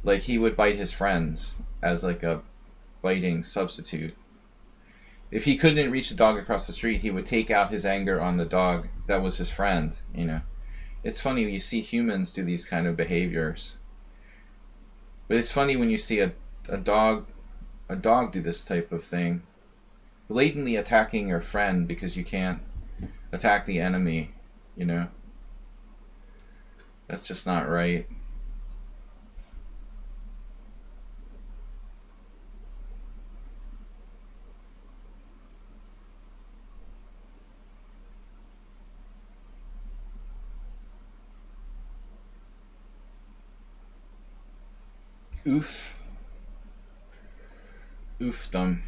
like he would bite his friends as like a biting substitute. If he couldn't reach the dog across the street, he would take out his anger on the dog that was his friend, It's funny when you see humans do these kind of behaviors. But it's funny when you see a dog do this type of thing. Blatantly attacking your friend because you can't attack the enemy, That's just not right. Oof. Oofdom.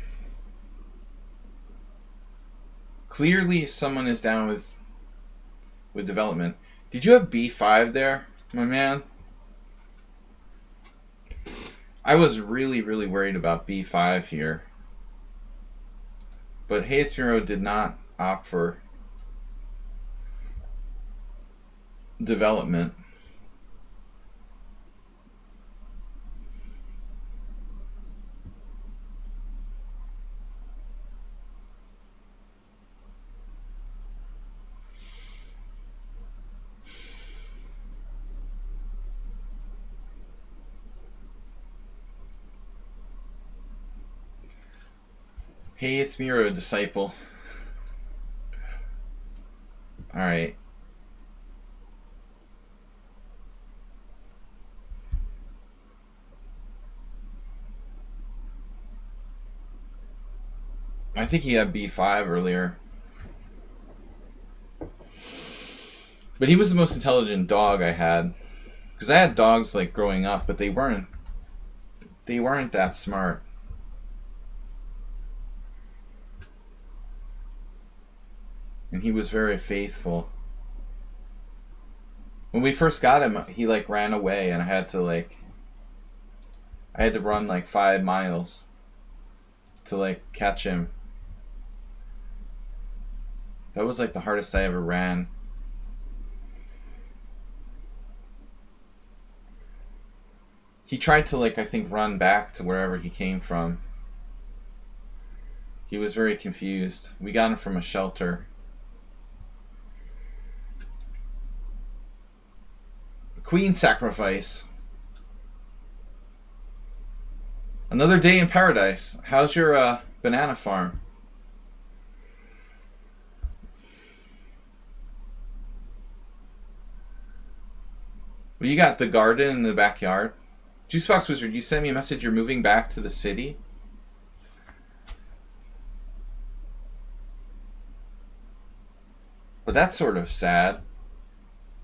Clearly someone is down with development. Did you have B5 there, my man? I was really, really worried about B5 here. But Hayes Miro did not opt for development. Hey, it's Miro, disciple. Alright. I think he had B5 earlier. But he was the most intelligent dog I had. Because I had dogs like growing up, but they weren't that smart. And he was very faithful. When we first got him, he like ran away and I had to run like 5 miles to like catch him. That was like the hardest I ever ran. He tried to like I think run back to wherever he came from. He was very confused. We got him from a shelter. Queen sacrifice. Another day in paradise. How's your banana farm? Well, you got the garden in the backyard. Juicebox Wizard, you sent me a message you're moving back to the city. But that's sort of sad.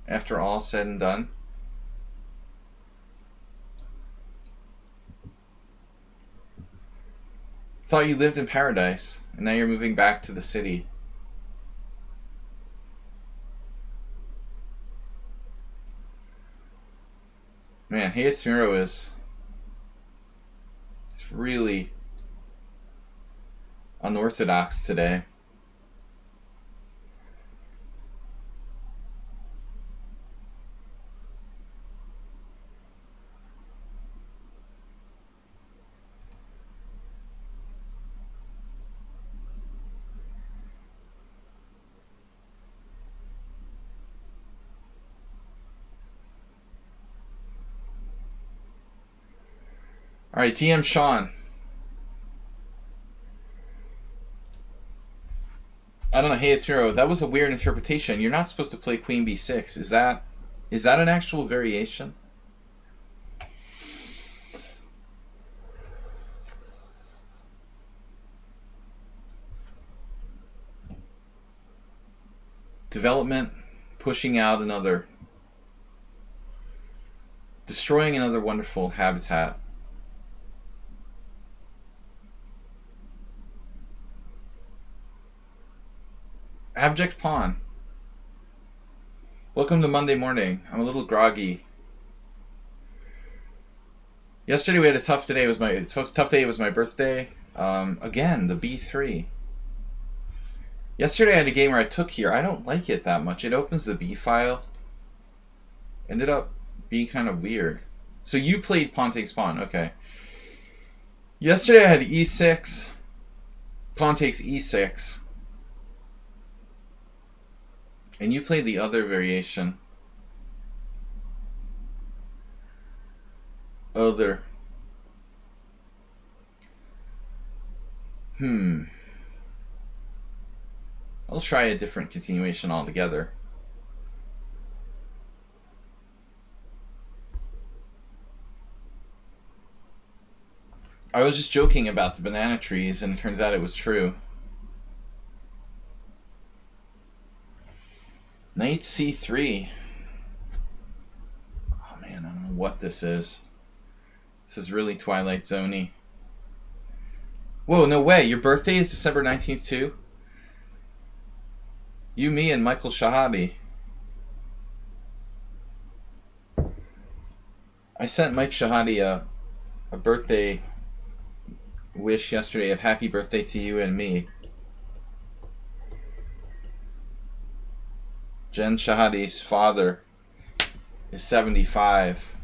After all said and done. Thought you lived in paradise, and now you're moving back to the city. Man, Hey It's Miro is really unorthodox today. Alright, TM Sean. I don't know, Hey It's Miro, that was a weird interpretation. You're not supposed to play Queen B6. Is that an actual variation? Development, pushing out another, destroying another wonderful habitat. Abject Pawn. Welcome to Monday morning. I'm a little groggy. Yesterday we had a tough day. It was my birthday. Again, the B3. Yesterday I had a game where I took here. I don't like it that much. It opens the B file. Ended up being kind of weird. So you played pawn takes pawn. Okay. Yesterday I had E6. Pawn takes E6. And you played the other variation. Other. I'll try a different continuation altogether. I was just joking about the banana trees, and it turns out it was true. Knight C3. Oh man, I don't know what this is. This is really Twilight Zone-y. Whoa, no way. Your birthday is December 19th too? You, me, and Michael Shahadi. I sent Mike Shahadi a birthday wish yesterday of happy birthday to you and me. Jen Shahadi's father is 75.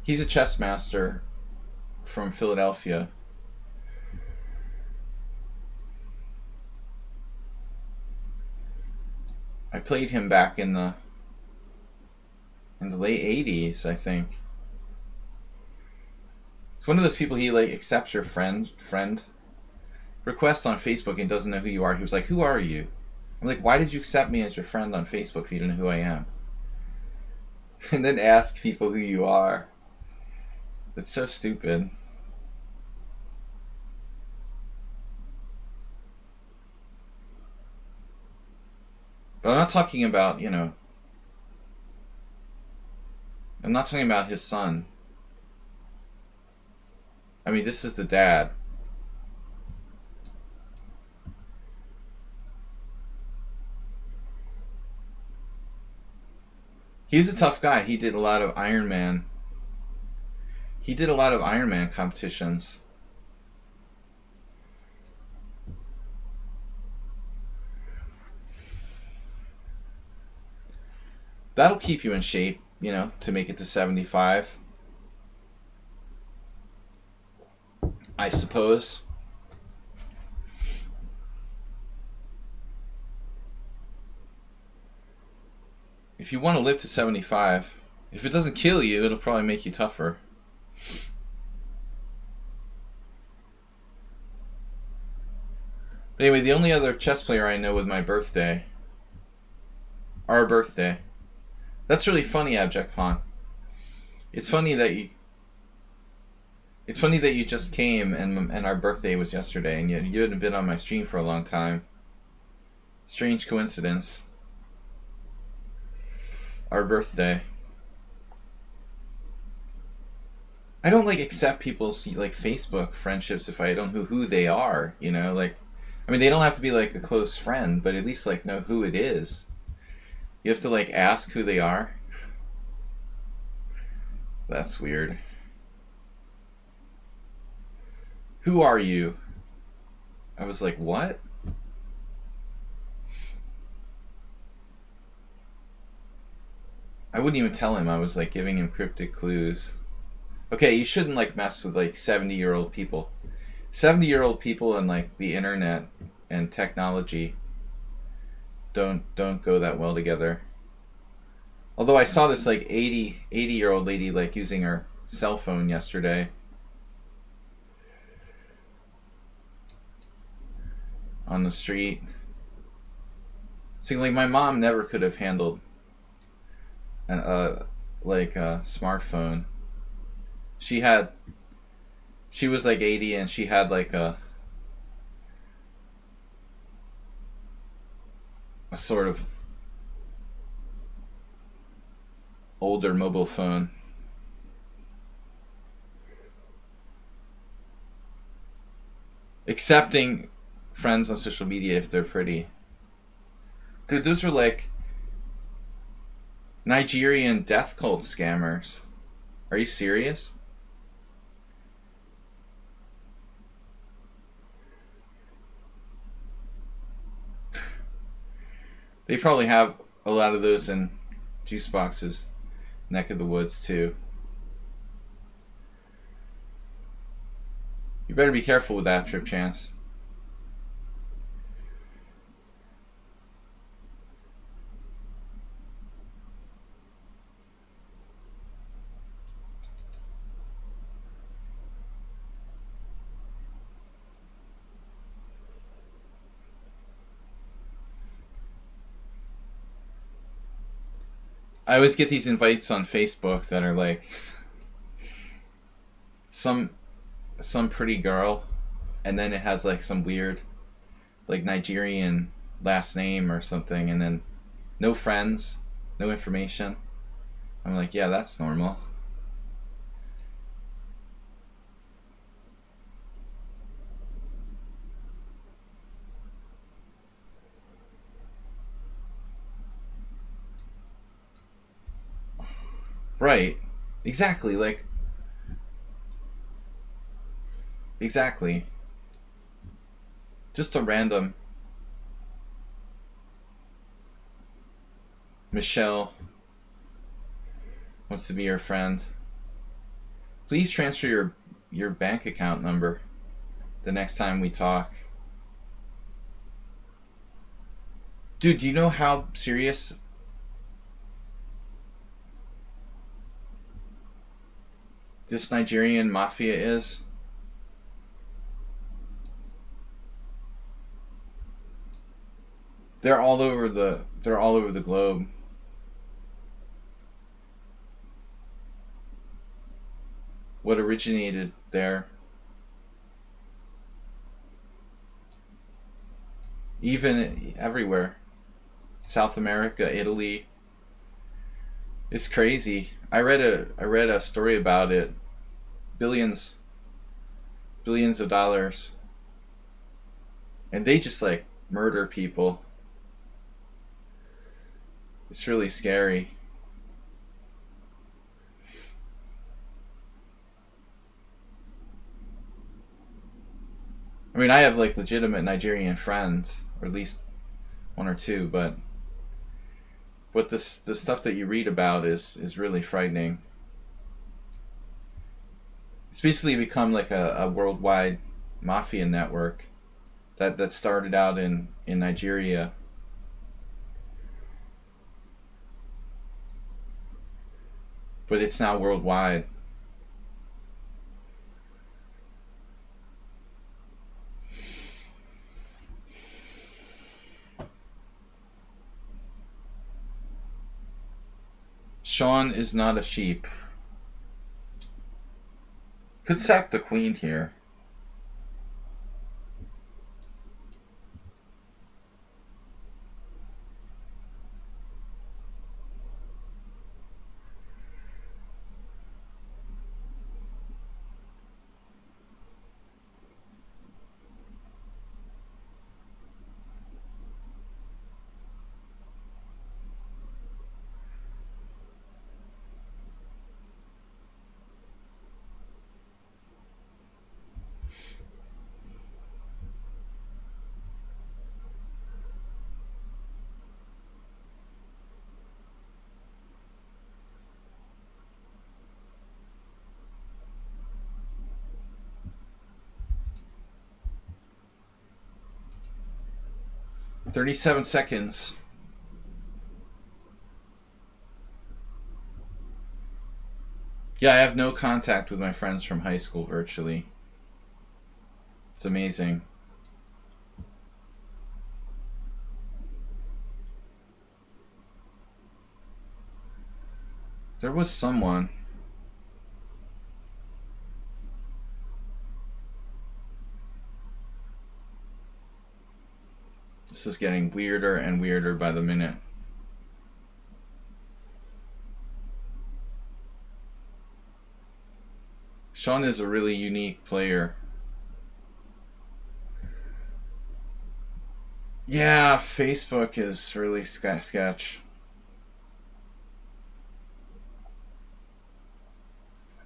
He's a chess master from Philadelphia. I played him back in the late 80s, I think. one of those people, he like accepts your friend request on Facebook and doesn't know who you are. He was like, "Who are you?" I'm like, "Why did you accept me as your friend on Facebook if you don't know who I am?" And then ask people who you are. It's so stupid. But I'm not talking about, I'm not talking about his son. I mean, this is the dad. He's a tough guy. He did a lot of Iron Man. He did a lot of Iron Man competitions. That'll keep you in shape, to make it to 75. I suppose. If you want to live to 75, if it doesn't kill you, it'll probably make you tougher. But anyway, the only other chess player I know with my birthday, our birthday. That's really funny, Abject Pawn. It's funny that you just came and our birthday was yesterday, and you hadn't been on my stream for a long time. Strange coincidence. Our birthday. I don't accept people's Facebook friendships if I don't know who they are. I mean, they don't have to be a close friend, but at least know who it is. You have to ask who they are. That's weird. Who are you? I was like, what? I wouldn't even tell him. I was giving him cryptic clues. Okay, you shouldn't mess with 70-year-old people. 70-year-old people and the internet and technology don't go that well together. Although I saw this 80-year-old lady using her cell phone yesterday. On the street. See, my mom never could have handled a smartphone. She was 80 and she had a sort of older mobile phone. Accepting friends on social media if they're pretty. Dude, those are Nigerian death cult scammers. Are you serious? They probably have a lot of those in juice boxes, neck of the woods too. You better be careful with that, Trip Chance. I always get these invites on Facebook that are some pretty girl, and then it has some weird Nigerian last name or something, and then no friends, no information. I'm like, yeah, that's normal. Right. Exactly. Exactly. Just a random Michelle wants to be your friend. Please transfer your bank account number the next time we talk. Dude, do you know how serious this Nigerian mafia is. They're all over the globe. What originated there? Even everywhere. South America, Italy. It's crazy. I read a story about it. Billions billions of dollars. And they just like murder people. It's really scary. I mean, I have like legitimate Nigerian friends, or at least one or two, but this the stuff that you read about is really frightening. It's basically become like a worldwide mafia network that started out in Nigeria, but it's now worldwide. Sean is not a sheep. Could sack the queen here. $37 seconds. Yeah, I have no contact with my friends from high school virtually. It's amazing. There was someone. This is getting weirder and weirder by the minute. Sean is a really unique player. Yeah, Facebook is really sketch.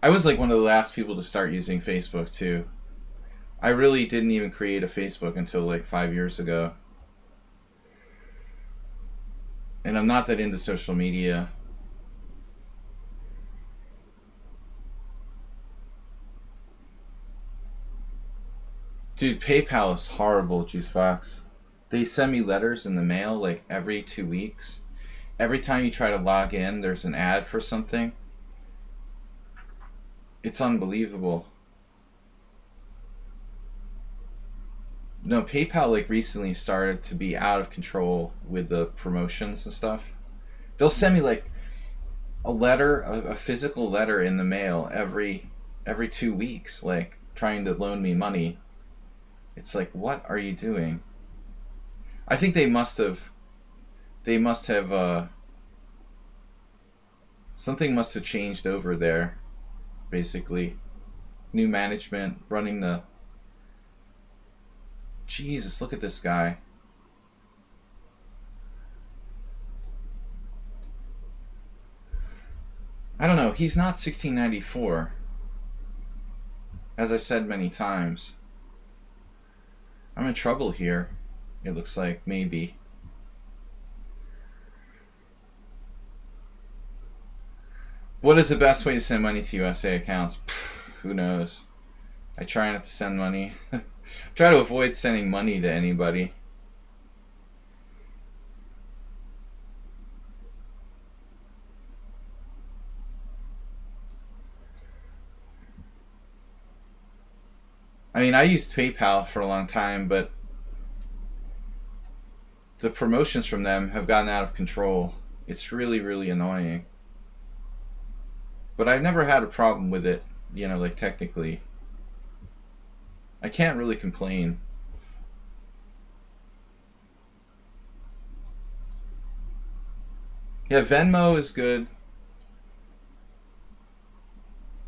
I was like one of the last people to start using Facebook too. I really didn't even create a Facebook until like 5 years ago. And I'm not that into social media. Dude, PayPal is horrible, Juicebox. They send me letters in the mail like every 2 weeks. Every time you try to log in, there's an ad for something. It's unbelievable. No, PayPal like recently started to be out of control with the promotions and stuff. They'll send me like a letter, a physical letter in the mail every 2 weeks, like trying to loan me money. It's like, what are you doing? I think they must have something must have changed over there, basically. New management running the. Jesus, look at this guy. I don't know. He's not 1694, as I said many times. I'm in trouble here. It looks like maybe. What is the best way to send money to USA accounts? Pff, who knows? I try not to send money. Try to avoid sending money to anybody. I mean, I used PayPal for a long time, but the promotions from them have gotten out of control. It's really, really annoying. But I've never had a problem with it, like technically. I can't really complain. Yeah, Venmo is good.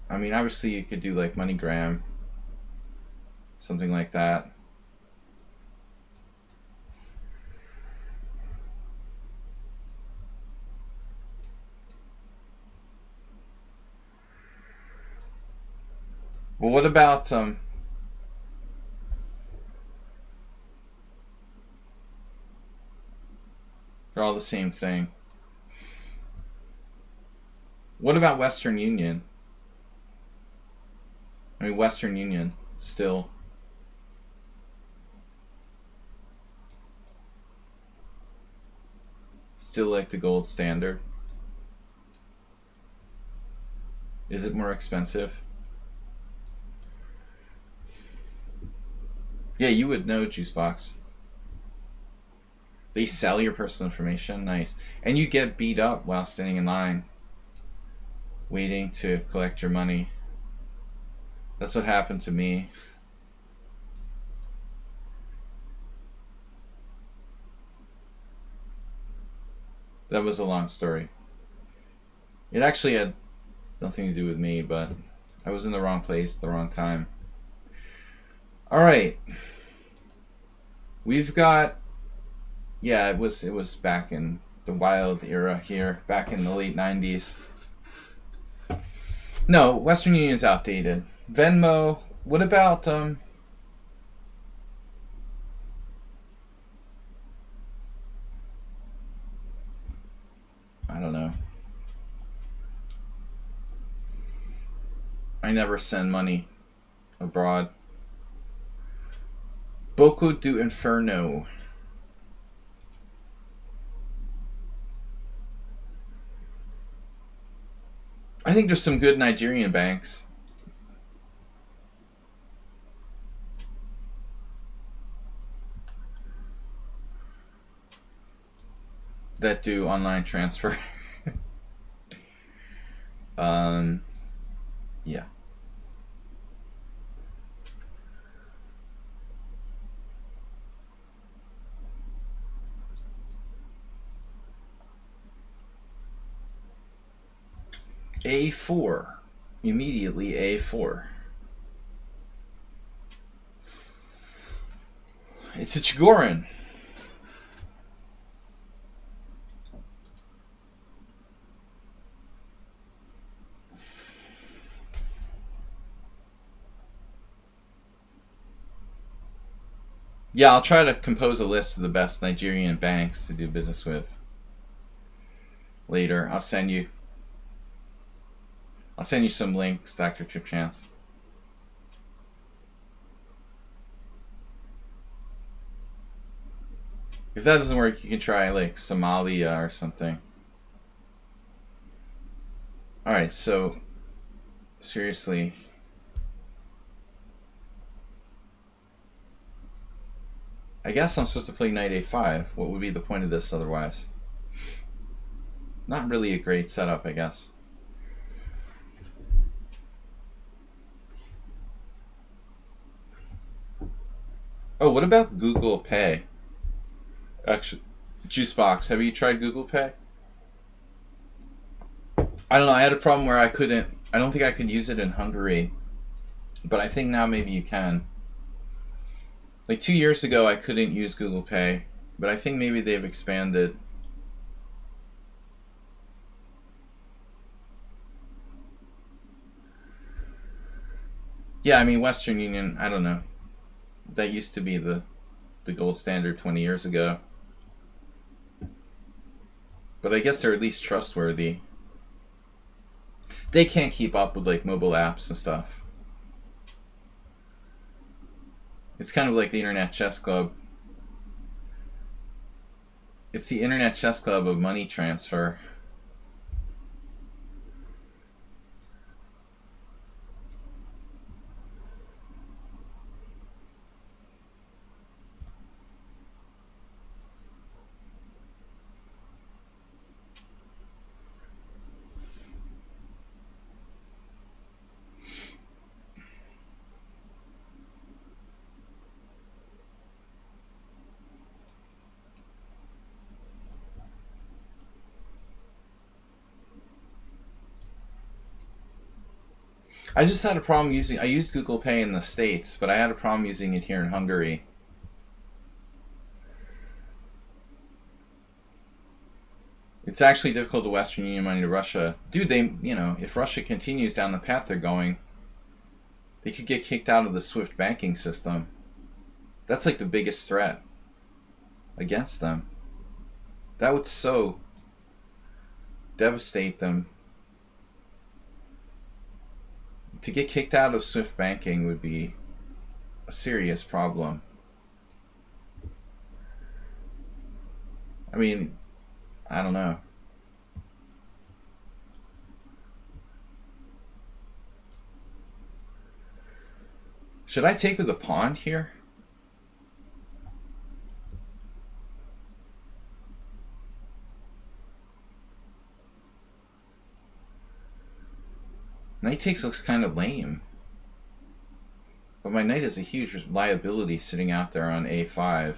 I mean, obviously you could do like MoneyGram, something like that. Well, what about they're all the same thing. What about Western Union? I mean, Western Union still. Still like the gold standard. Is it more expensive? Yeah, you would know, Juicebox. They sell your personal information. Nice. And you get beat up while standing in line waiting to collect your money. That's what happened to me. That was a long story. It actually had nothing to do with me, but I was in the wrong place at the wrong time. All right. We've got it was back in the wild era here, back in the late 90s. No, Western Union's outdated. Venmo, what about I don't know. I never send money abroad. Boco do Inferno. I think there's some good Nigerian banks. That do online transfer. Yeah. A4. Immediately A4. It's a Chigorin. Yeah, I'll try to compose a list of the best Nigerian banks to do business with later. I'll send you some links, Dr. Chip Chance. If that doesn't work, you can try like Somalia or something. Alright, so seriously. I guess I'm supposed to play knight a5. What would be the point of this otherwise? Not really a great setup, I guess. Oh, what about Google Pay? Actually, Juicebox, have you tried Google Pay? I don't know, I had a problem where I don't think I could use it in Hungary. But I think now maybe you can. Like 2 years ago, I couldn't use Google Pay, but I think maybe they've expanded. Yeah, I mean, Western Union, I don't know. That used to be the gold standard 20 years ago. But I guess they're at least trustworthy. They can't keep up with like mobile apps and stuff. It's kind of like the Internet Chess Club. It's the Internet Chess Club of money transfer. I just had a problem using. I used Google Pay in the States, but I had a problem using it here in Hungary. It's actually difficult to Western Union money to Russia. Dude, if Russia continues down the path they're going, they could get kicked out of the SWIFT banking system. That's like the biggest threat against them. That would so devastate them. To get kicked out of SWIFT banking would be a serious problem. I mean, I don't know. Should I take with a pawn here? Knight takes looks kind of lame. But my knight is a huge liability sitting out there on a5.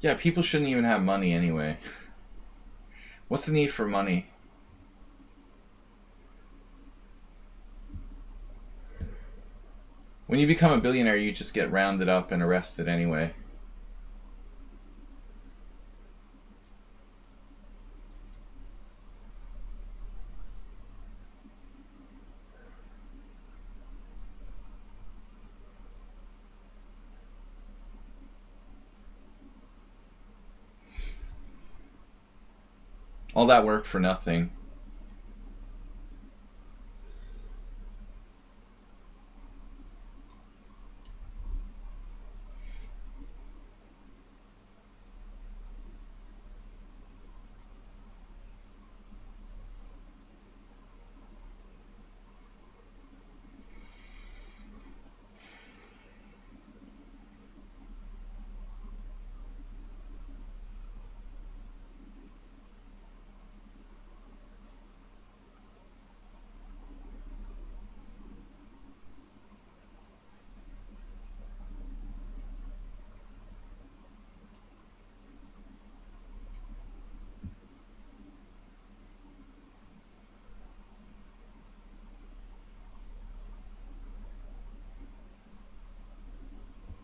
Yeah, people shouldn't even have money anyway. What's the need for money? When you become a billionaire, you just get rounded up and arrested anyway. All that work for nothing.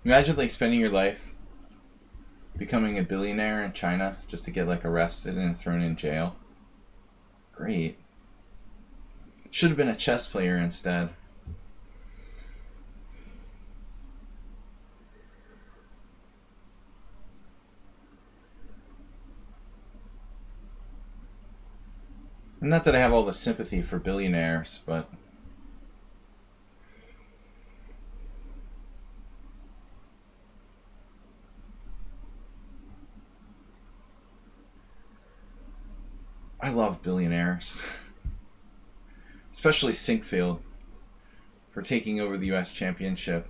Imagine like spending your life becoming a billionaire in China just to get like arrested and thrown in jail. Great. Should have been a chess player instead. Not that I have all the sympathy for billionaires, but I love billionaires. Especially Sinkfield for taking over the US championship.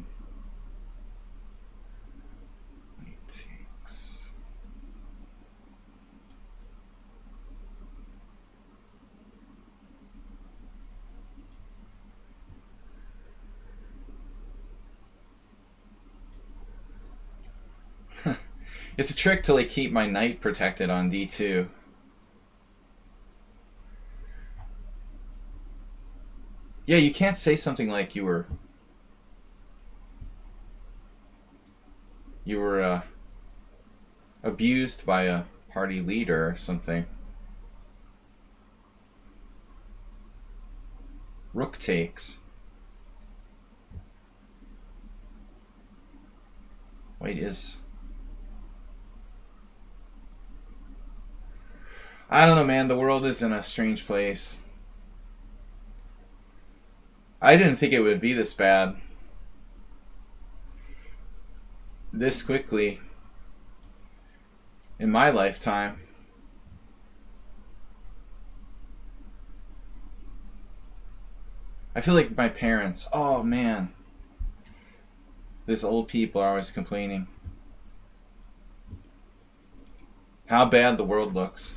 It's a trick to like keep my knight protected on d2. Yeah, you can't say something like you were abused by a party leader or something. Rook takes. White is... I don't know, man. The world is in a strange place. I didn't think it would be this bad. This quickly. In my lifetime. I feel like my parents... Oh, man. These old people are always complaining how bad the world looks.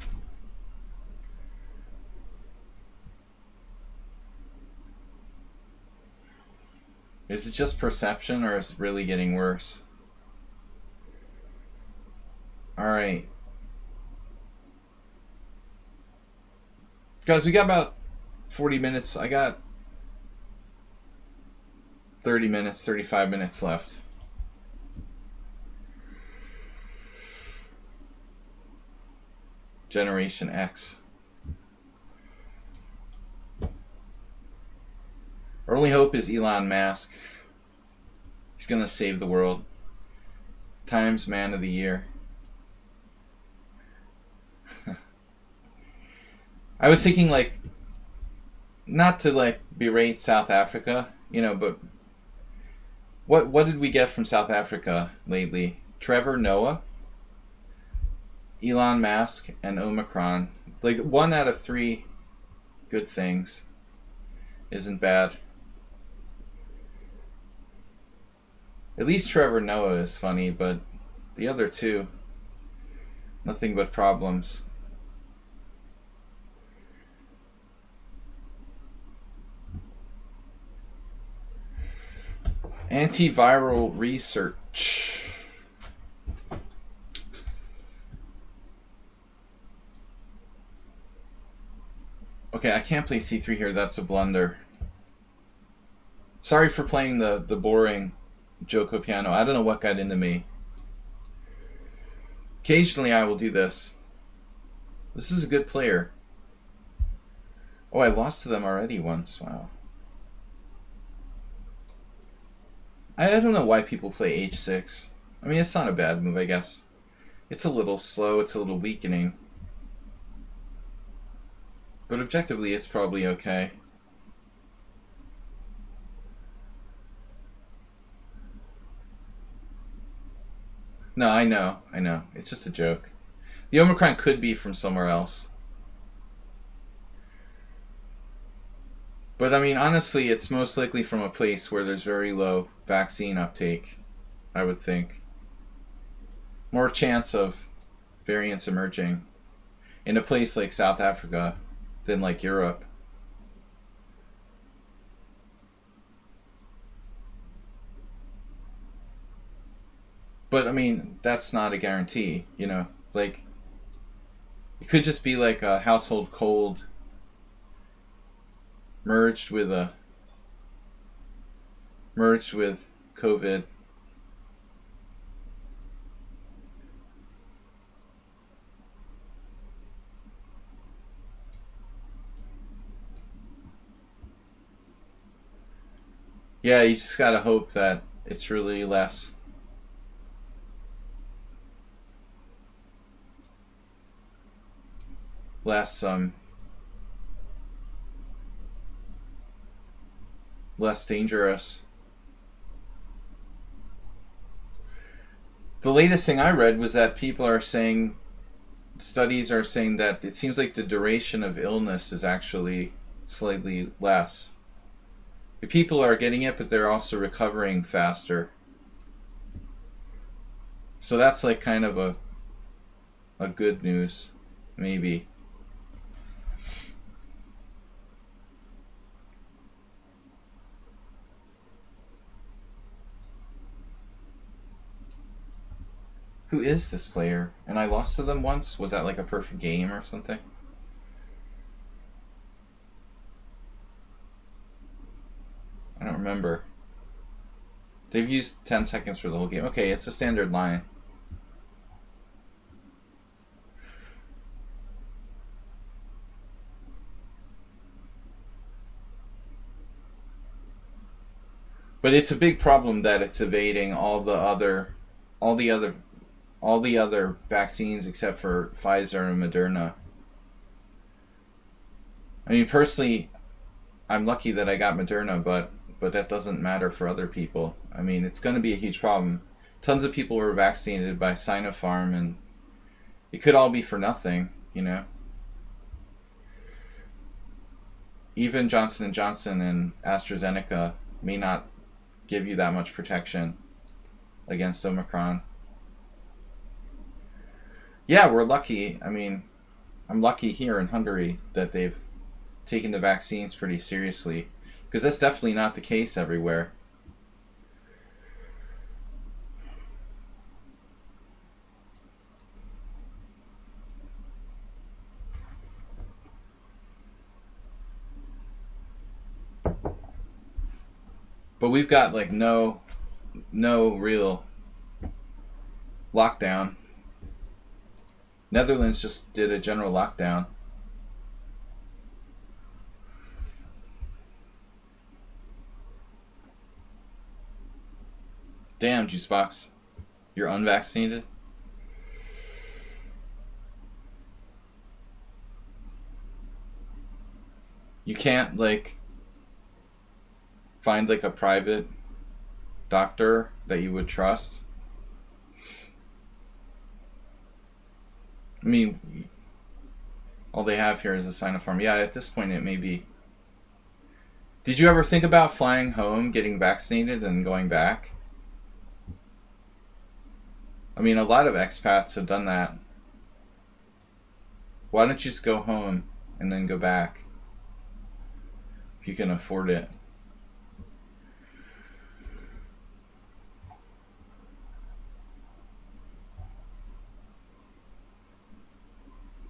Is it just perception, or is it really getting worse? Alright. Guys, we got about 40 minutes. I got 30 minutes, 35 minutes left. Generation X. Our only hope is Elon Musk. He's gonna save the world. Times Man of the Year. I was thinking, like, not to like berate South Africa, but what did we get from South Africa lately? Trevor Noah, Elon Musk, and Omicron. Like, 1 out of 3 good things isn't bad. At least Trevor Noah is funny, but the other 2, nothing but problems. Antiviral research. Okay, I can't play c3 here. That's a blunder. Sorry for playing the boring Joko piano. I don't know what got into me. Occasionally I will do this. This is a good player. Oh, I lost to them already once. Wow. I don't know why people play h6. I mean, it's not a bad move, I guess. It's a little slow, it's a little weakening. But objectively, it's probably okay. No, I know. It's just a joke. The Omicron could be from somewhere else. But I mean, honestly, it's most likely from a place where there's very low vaccine uptake, I would think. More chance of variants emerging in a place like South Africa than like Europe. But I mean, that's not a guarantee, Like, it could just be like a household cold merged with COVID. Yeah, you just gotta hope that it's really less. Less dangerous. The latest thing I read was that studies are saying that it seems like the duration of illness is actually slightly less. The people are getting it, but they're also recovering faster. So that's like kind of a good news, maybe. Who is this player? And I lost to them once? Was that like a perfect game or something? I don't remember. They've used 10 seconds for the whole game. Okay, it's a standard line. But it's a big problem that it's evading all the other vaccines except for Pfizer and Moderna. I mean, personally, I'm lucky that I got Moderna, but that doesn't matter for other people. I mean, it's going to be a huge problem. Tons of people were vaccinated by Sinopharm, and it could all be for nothing, Even Johnson & Johnson and AstraZeneca may not give you that much protection. against Omicron. Yeah, we're lucky. I mean, I'm lucky here in Hungary that they've taken the vaccines pretty seriously, because that's definitely not the case everywhere. But we've got like no real lockdown. Netherlands just did a general lockdown. Damn, Juicebox. You're unvaccinated? You can't, like, find, like, a private doctor that you would trust? I mean, all they have here is a Sinopharm. Yeah, at this point it may be. Did you ever think about flying home, getting vaccinated, and going back? I mean, a lot of expats have done that. Why don't you just go home and then go back? If you can afford it.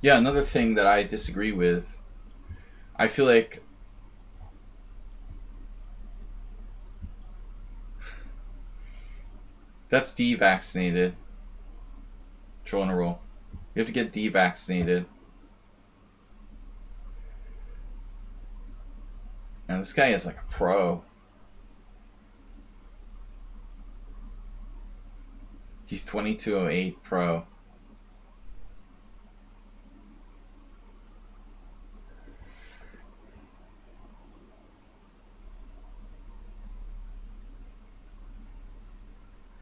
Yeah, another thing that I disagree with, I feel like that's devaccinated. Troll in a roll. You have to get devaccinated. And this guy is like a pro. He's 2208 pro.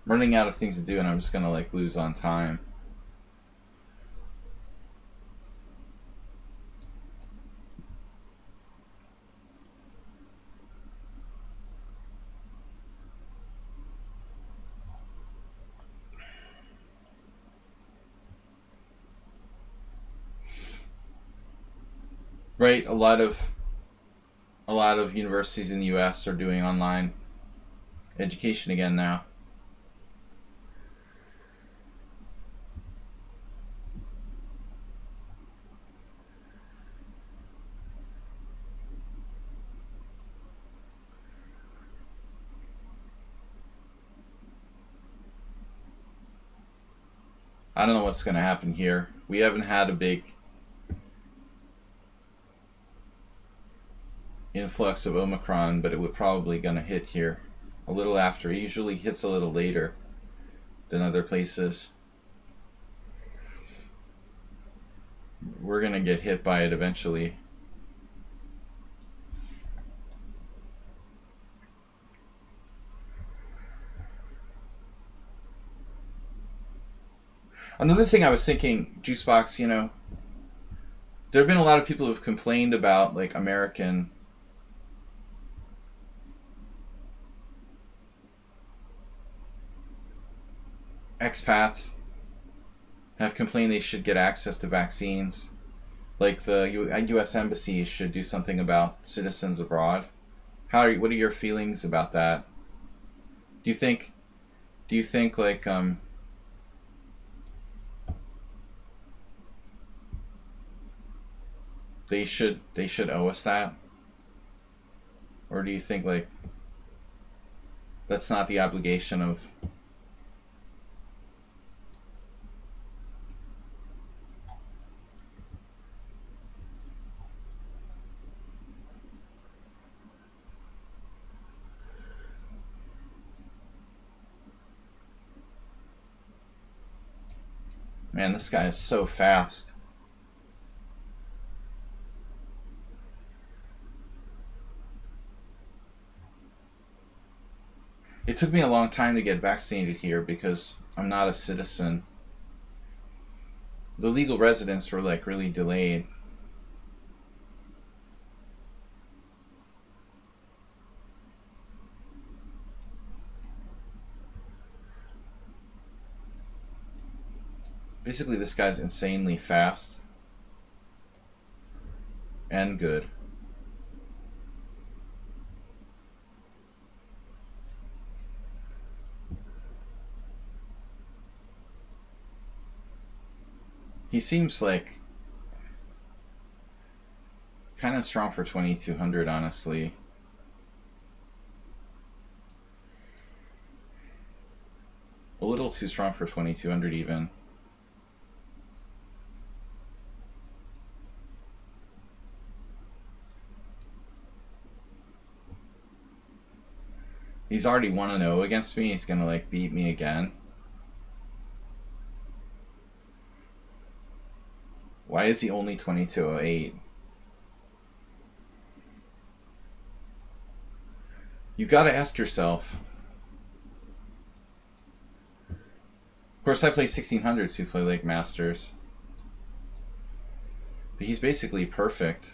I'm running out of things to do and I'm just gonna like lose on time. Right, a lot of universities in the US are doing online education again now. I don't know what's going to happen here. We haven't had a big influx of Omicron, but it would probably going to hit here a little after. It usually hits a little later than other places. We're going to get hit by it eventually. Another thing I was thinking, Juicebox, you know, there have been a lot of people who've complained about like American expats have complained they should get access to vaccines. Like the U.S. Embassy should do something about citizens abroad. What are your feelings about that? Do you think like they should owe us that? Or do you think like that's not the obligation of Man, this guy is so fast. It took me a long time to get vaccinated here because I'm not a citizen. The legal residents were like really delayed. Basically, this guy's insanely fast and good. He seems like kind of strong for 2200, honestly. A little too strong for 2200 even. He's already 1-0 against me. He's gonna like beat me again. Why is he only 2208? You gotta ask yourself. Of course, I play 1600s who play like Masters. But he's basically perfect.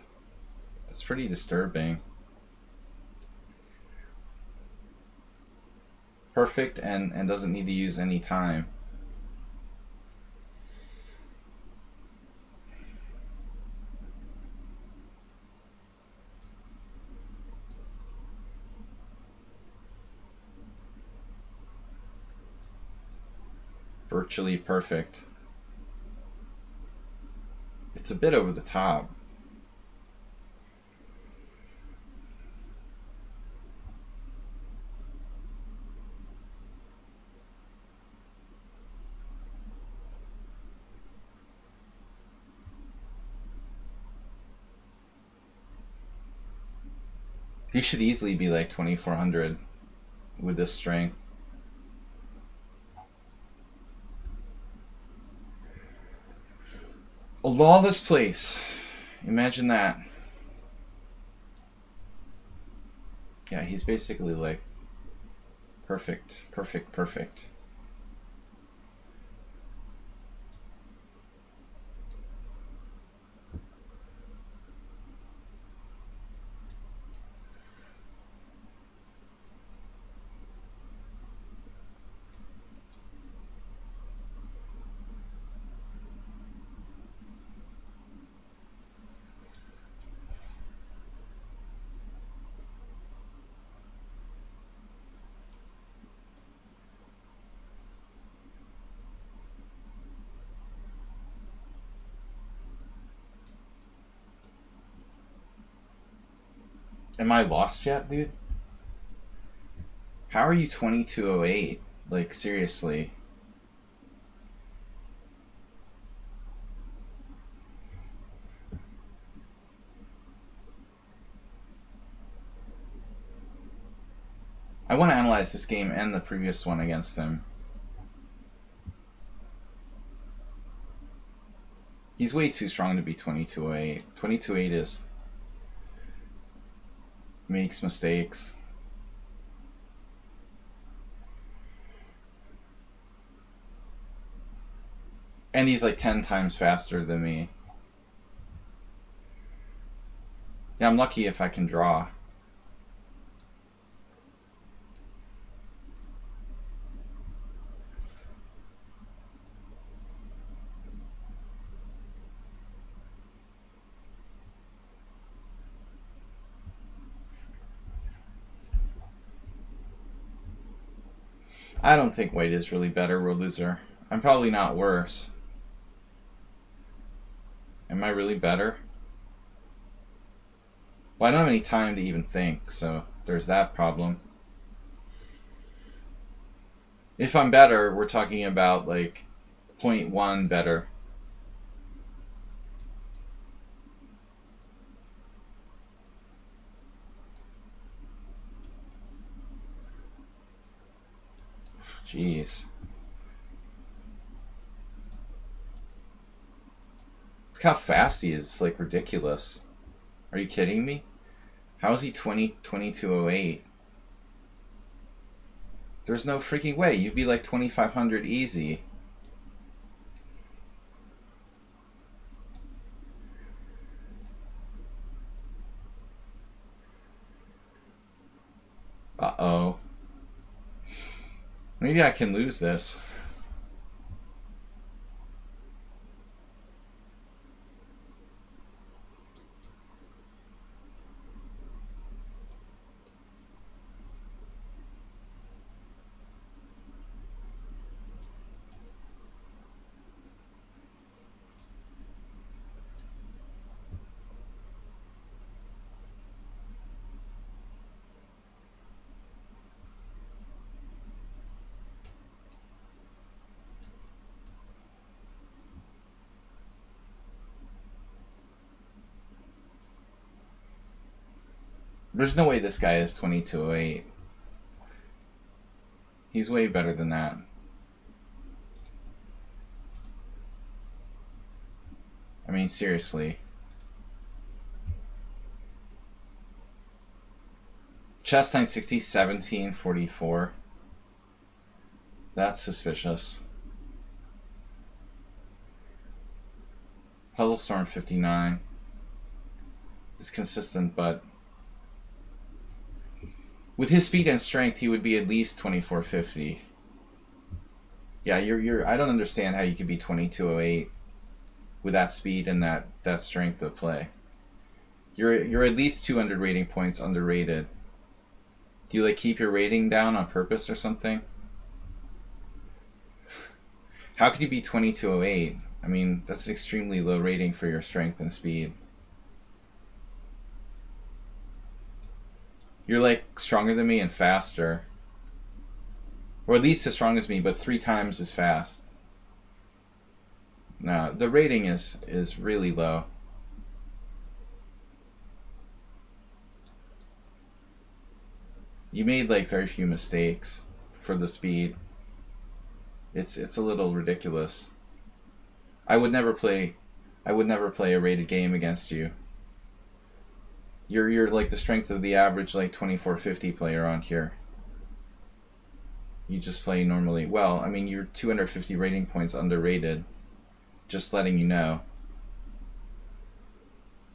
That's pretty disturbing. Perfect and doesn't need to use any time. Virtually perfect. It's a bit over the top. He should easily be like 2400 with this strength. A lawless place. Imagine that. Yeah, he's basically like perfect, perfect, perfect. Am I lost yet, dude? How are you 2208? Like, seriously. I want to analyze this game and the previous one against him. He's way too strong to be 2208. 2208 is... makes mistakes. And he's like 10 times faster than me. Yeah, I'm lucky if I can draw. I don't think white is really better, world loser. I'm probably not worse. Am I really better? Well, I don't have any time to even think, so there's that problem. If I'm better, we're talking about like 0.1 better. Jeez. Look how fast he is. It's like ridiculous. Are you kidding me? How is he 2208? There's no freaking way. You'd be like 2500 easy. Uh-oh. Maybe I can lose this. There's no way this guy is 2208. He's way better than that. I mean, seriously. Chess 960, 1744. That's suspicious. Puzzle Storm 59. It's consistent, but with his speed and strength, he would be at least 2450. Yeah, you're. I don't understand how you could be 2208 with that speed and that strength of play. You're at least 200 rating points underrated. Do you like keep your rating down on purpose or something? How could you be 2208? I mean, that's an extremely low rating for your strength and speed. You're like stronger than me and faster. Or at least as strong as me, but 3 times as fast. No, the rating is really low. You made like very few mistakes for the speed. It's a little ridiculous. I would never play a rated game against you. You're like the strength of the average like 2450 player on here. You just play normally. Well, I mean, you're 250 rating points underrated. Just letting you know.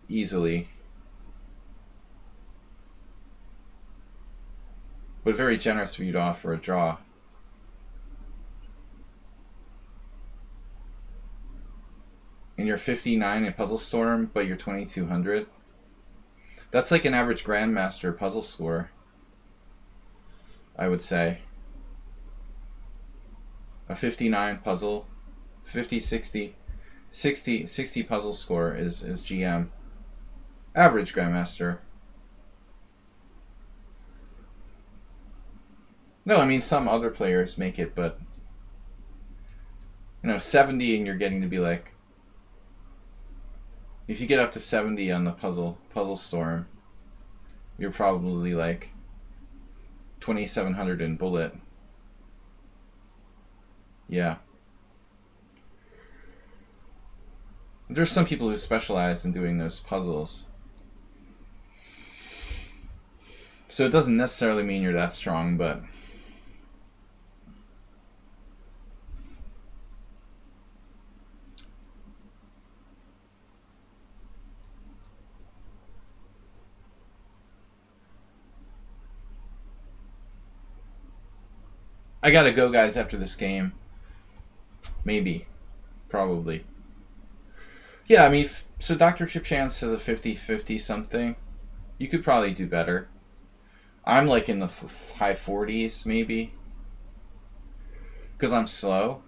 Easily. But very generous of you to offer a draw. And you're 59 in Puzzle Storm, but you're 2200. That's like an average Grandmaster puzzle score, I would say. A 59 puzzle, 50, 60 puzzle score is GM. Average Grandmaster. No, I mean, some other players make it, but 70 and you're getting to be like, if you get up to 70 on the puzzle storm, you're probably like 2700 in bullet. Yeah. There's some people who specialize in doing those puzzles. So it doesn't necessarily mean you're that strong, but I gotta go, guys, after this game. Maybe. Probably. Yeah, I mean, so Dr. Chip Chance has a 50-50 something. You could probably do better. I'm like in the high 40s, maybe. Because I'm slow.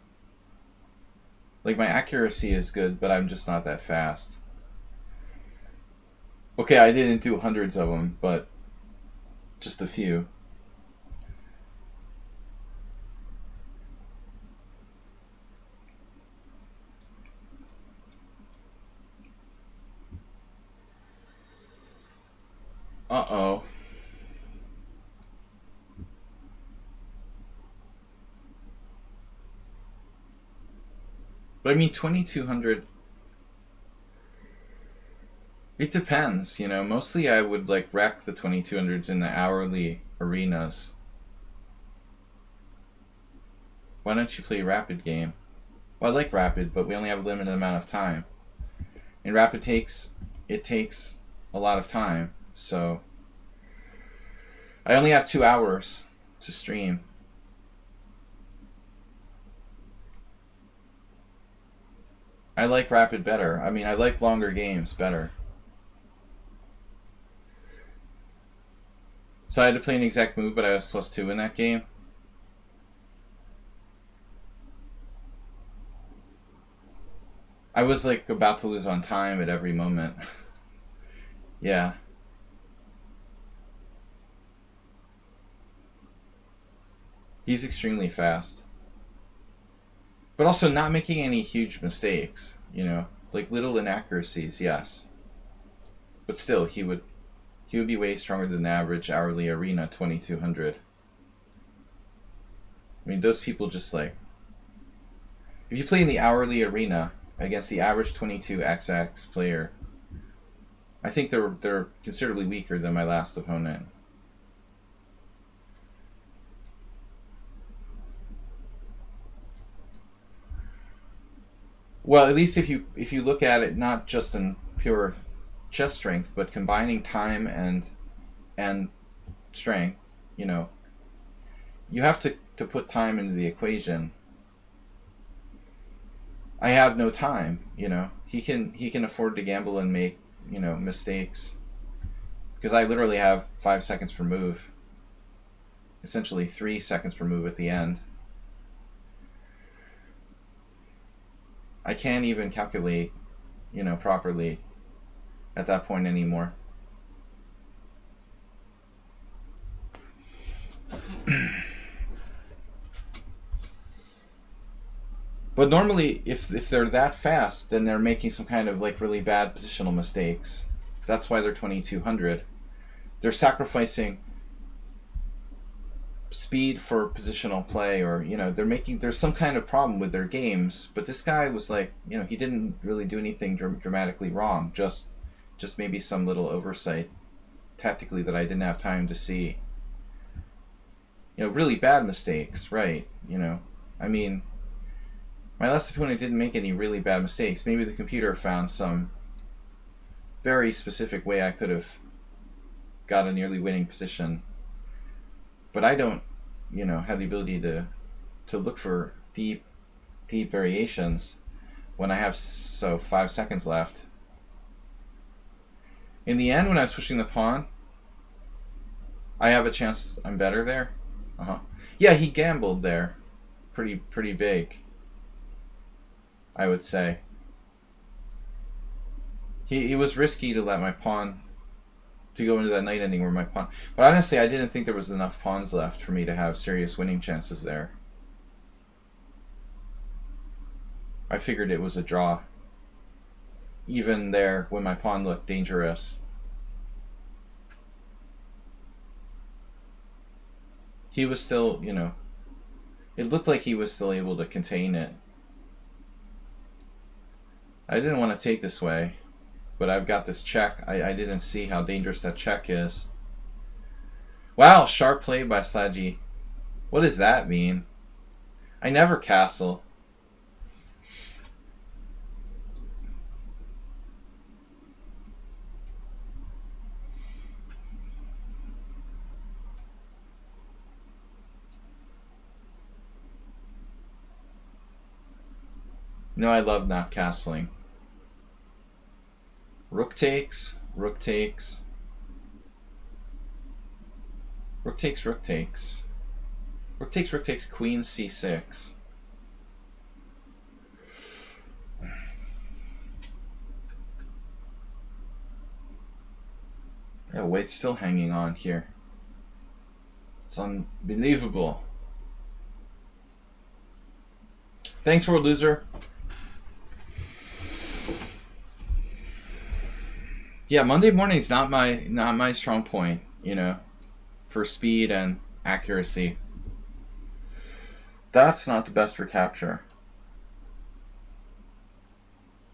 Like, my accuracy is good, but I'm just not that fast. Okay, I didn't do hundreds of them, but just a few. Uh-oh. But I mean, 2200... It depends, Mostly I would, like, wreck the 2200s in the hourly arenas. Why don't you play Rapid game? Well, I like Rapid, but we only have a limited amount of time. And Rapid takes a lot of time, so I only have 2 hours to stream. I like Rapid better. I mean, I like longer games better. So I had to play an exact move, but I was +2 in that game. I was like about to lose on time at every moment. Yeah. He's extremely fast. But also not making any huge mistakes, Like little inaccuracies, yes. But still, he would He would be way stronger than the average hourly arena 2200. I mean, those people just like... If you play in the hourly arena against the average 22XX player, I think they're considerably weaker than my last opponent. Well, at least if you look at it not just in pure chess strength, but combining time and strength, you know, you have to put time into the equation. I have no time, you know. He can afford to gamble and make, you know, mistakes, because I literally have 5 seconds per move, essentially 3 seconds per move at the end. I can't even calculate, you know, properly at that point anymore. But normally, if they're that fast, then they're making some kind of like really bad positional mistakes. That's why they're 2200. They're sacrificing speed for positional play, or, you know, there's some kind of problem with their games. But this guy was like, you know, he didn't really do anything dramatically wrong, just maybe some little oversight tactically that I didn't have time to see. You know, really bad mistakes, right? You know, I mean, my last opponent didn't make any really bad mistakes. Maybe the computer found some very specific way I could have got a nearly winning position. But I don't, you know, have the ability to look for deep variations when I have 5 seconds left. In the end, when I was pushing the pawn, I have a chance I'm better there. Yeah, he gambled there. Pretty big, I would say. He was risky to let my pawn, to go into that knight ending where my pawn... But honestly, I didn't think there was enough pawns left for me to have serious winning chances there. I figured it was a draw, even there when my pawn looked dangerous. He was still, you know, it looked like he was still able to contain it. I didn't want to take this way, but I've got this check. I didn't see how dangerous that check is. Wow, sharp play by Slagy. What does that mean? I never castle. You know, I love not castling. Rook takes, rook takes. Rook takes, rook takes. Rook takes, rook takes, queen c6. Yeah, Waite's still hanging on here. It's unbelievable. Thanks, World Loser. Yeah, Monday morning's not my strong point, you know, for speed and accuracy. That's not the best for capture.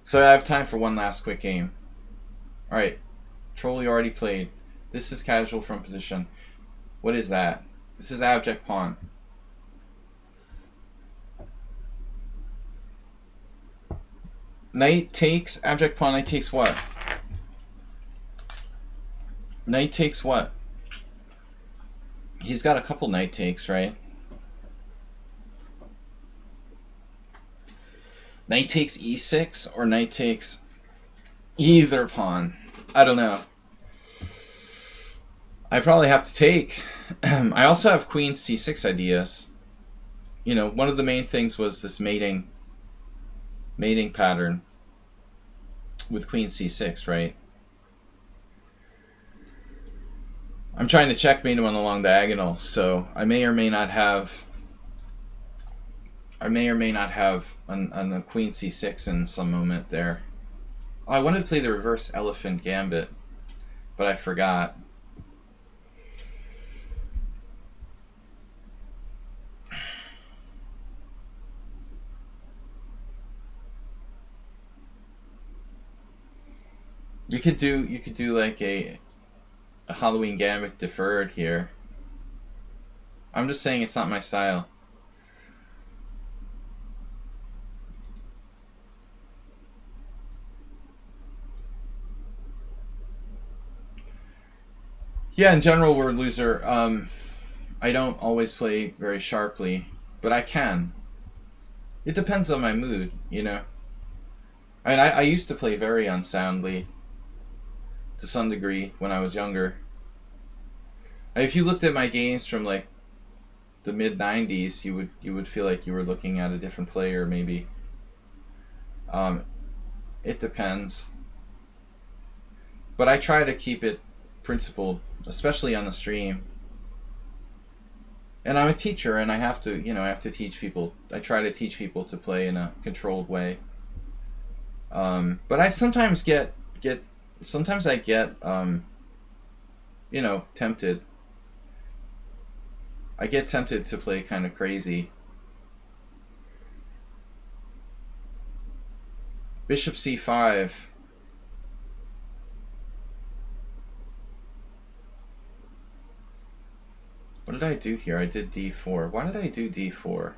So I have time for one last quick game. Alright, Troll, you already played. This is casual from position. What is that? This is abject pawn. Knight takes, abject pawn, knight takes what? Knight takes what? He's got a couple knight takes, right? Knight takes e6 or knight takes either pawn. I don't know. I probably have to take. I also have queen c6 ideas. You know, one of the main things was this mating pattern with queen c6, right? I'm trying to checkmate him on the long diagonal, so I may or may not have a queen c6 in some moment there. Oh, I wanted to play the reverse elephant gambit, but I forgot. You could do like a Halloween Gambit deferred here. I'm just saying it's not my style. Yeah, in general, word loser. I don't always play very sharply, but I can. It depends on my mood, you know. I mean, I used to play very unsoundly to some degree when I was younger. If you looked at my games from like the mid '90s, you would feel like you were looking at a different player, maybe. Um, it depends, but I try to keep it principled, especially on the stream. And I'm a teacher, and I have to teach people. I try to teach people to play in a controlled way. But I sometimes get sometimes I get tempted. I get tempted to play kind of crazy. Bishop c5. What did I do here? I did d4. Why did I do d4?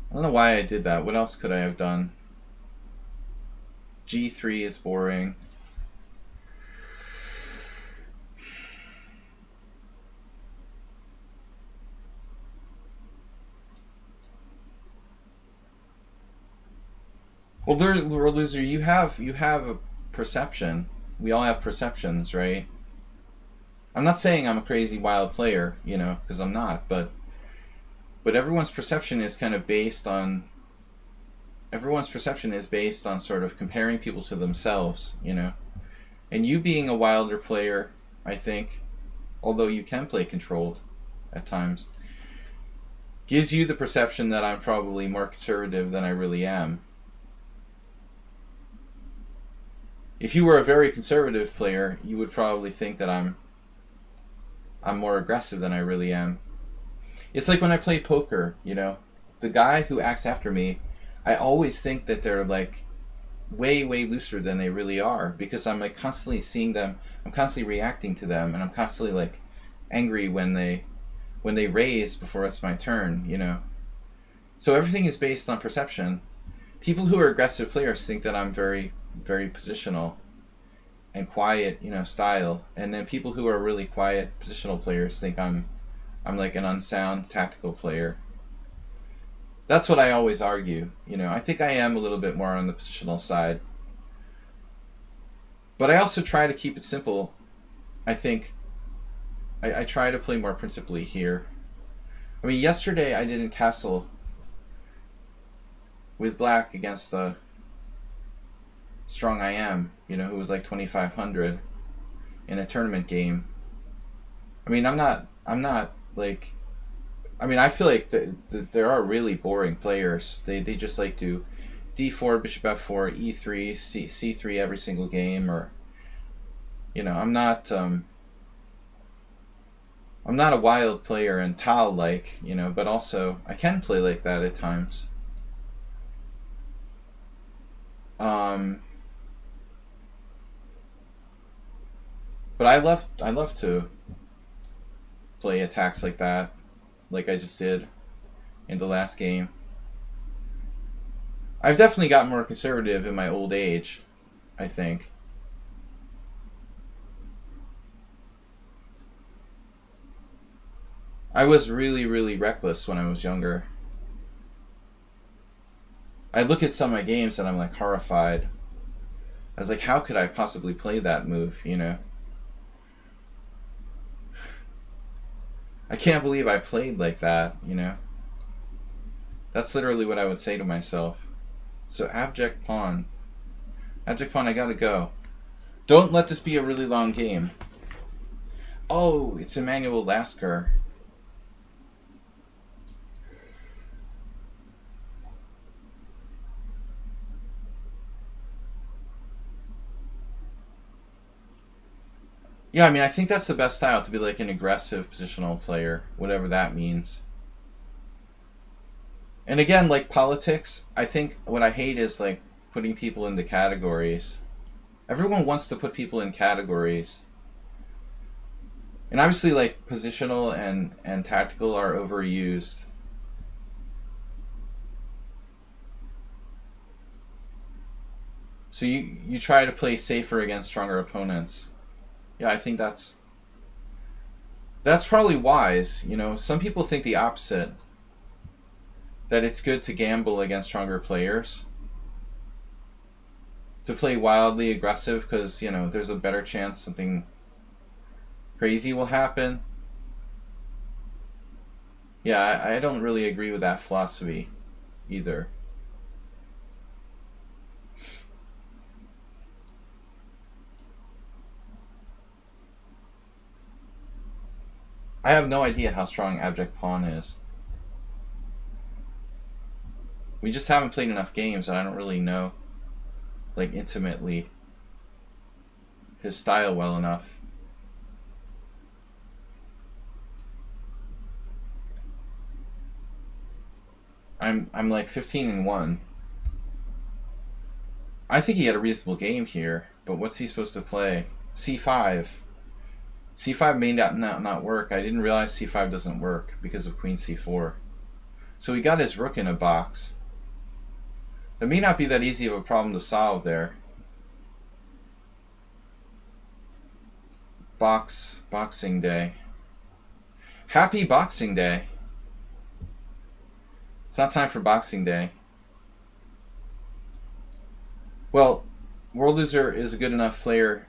I don't know why I did that. What else could I have done? g3 is boring. Well, loser, you have a perception. We all have perceptions, right? I'm not saying I'm a crazy wild player, because I'm not, but everyone's perception is based on sort of comparing people to themselves. And you being a wilder player, I think, although you can play controlled at times, gives you the perception that I'm probably more conservative than I really am. If you were a very conservative player, you would probably think that I'm more aggressive than I really am. It's like when I play poker, the guy who acts after me, I always think that they're like way, way looser than they really are, because I'm like constantly seeing them, I'm constantly reacting to them, and I'm constantly like angry when they raise before it's my turn. So everything is based on perception. People who are aggressive players think that I'm very, very positional and quiet, style, and then people who are really quiet positional players think I'm like an unsound tactical player. That's what I always argue. I think I am a little bit more on the positional side, but I also try to keep it simple. I think I try to play more principally here. I mean, yesterday I didn't castle with black against the strong I am, who was like 2,500 in a tournament game. I mean, I'm not like, I mean, I feel like there are really boring players. They just like to d4, bishop f4, e3, c3 every single game, or I'm not a wild player and Tal like, but also I can play like that at times. But I love to play attacks like that, like I just did in the last game. I've definitely got more conservative in my old age, I think. I was really, really reckless when I was younger. I look at some of my games and I'm like horrified. I was like, how could I possibly play that move? I can't believe I played like that. That's literally what I would say to myself. So abject pawn. Abject pawn, I gotta go. Don't let this be a really long game. Oh, it's Emmanuel Lasker. Yeah, I mean, I think that's the best style, to be like an aggressive positional player, whatever that means. And again, like politics, I think what I hate is like putting people into categories. Everyone wants to put people in categories. And obviously, like, positional and tactical are overused. So you try to play safer against stronger opponents. Yeah, I think that's probably wise. You know, some people think the opposite, that it's good to gamble against stronger players, to play wildly aggressive because, you know, there's a better chance something crazy will happen. Yeah, I don't really agree with that philosophy either. I have no idea how strong Abject Pawn is. We just haven't played enough games, and I don't really know, like, intimately his style well enough. I'm like 15-1. I think he had a reasonable game here, but what's he supposed to play? C5. C5 may not work. I didn't realize C5 doesn't work because of Queen C4. So he got his rook in a box. It may not be that easy of a problem to solve there. Boxing Day. Happy Boxing Day. It's not time for Boxing Day. Well, World Loser is a good enough player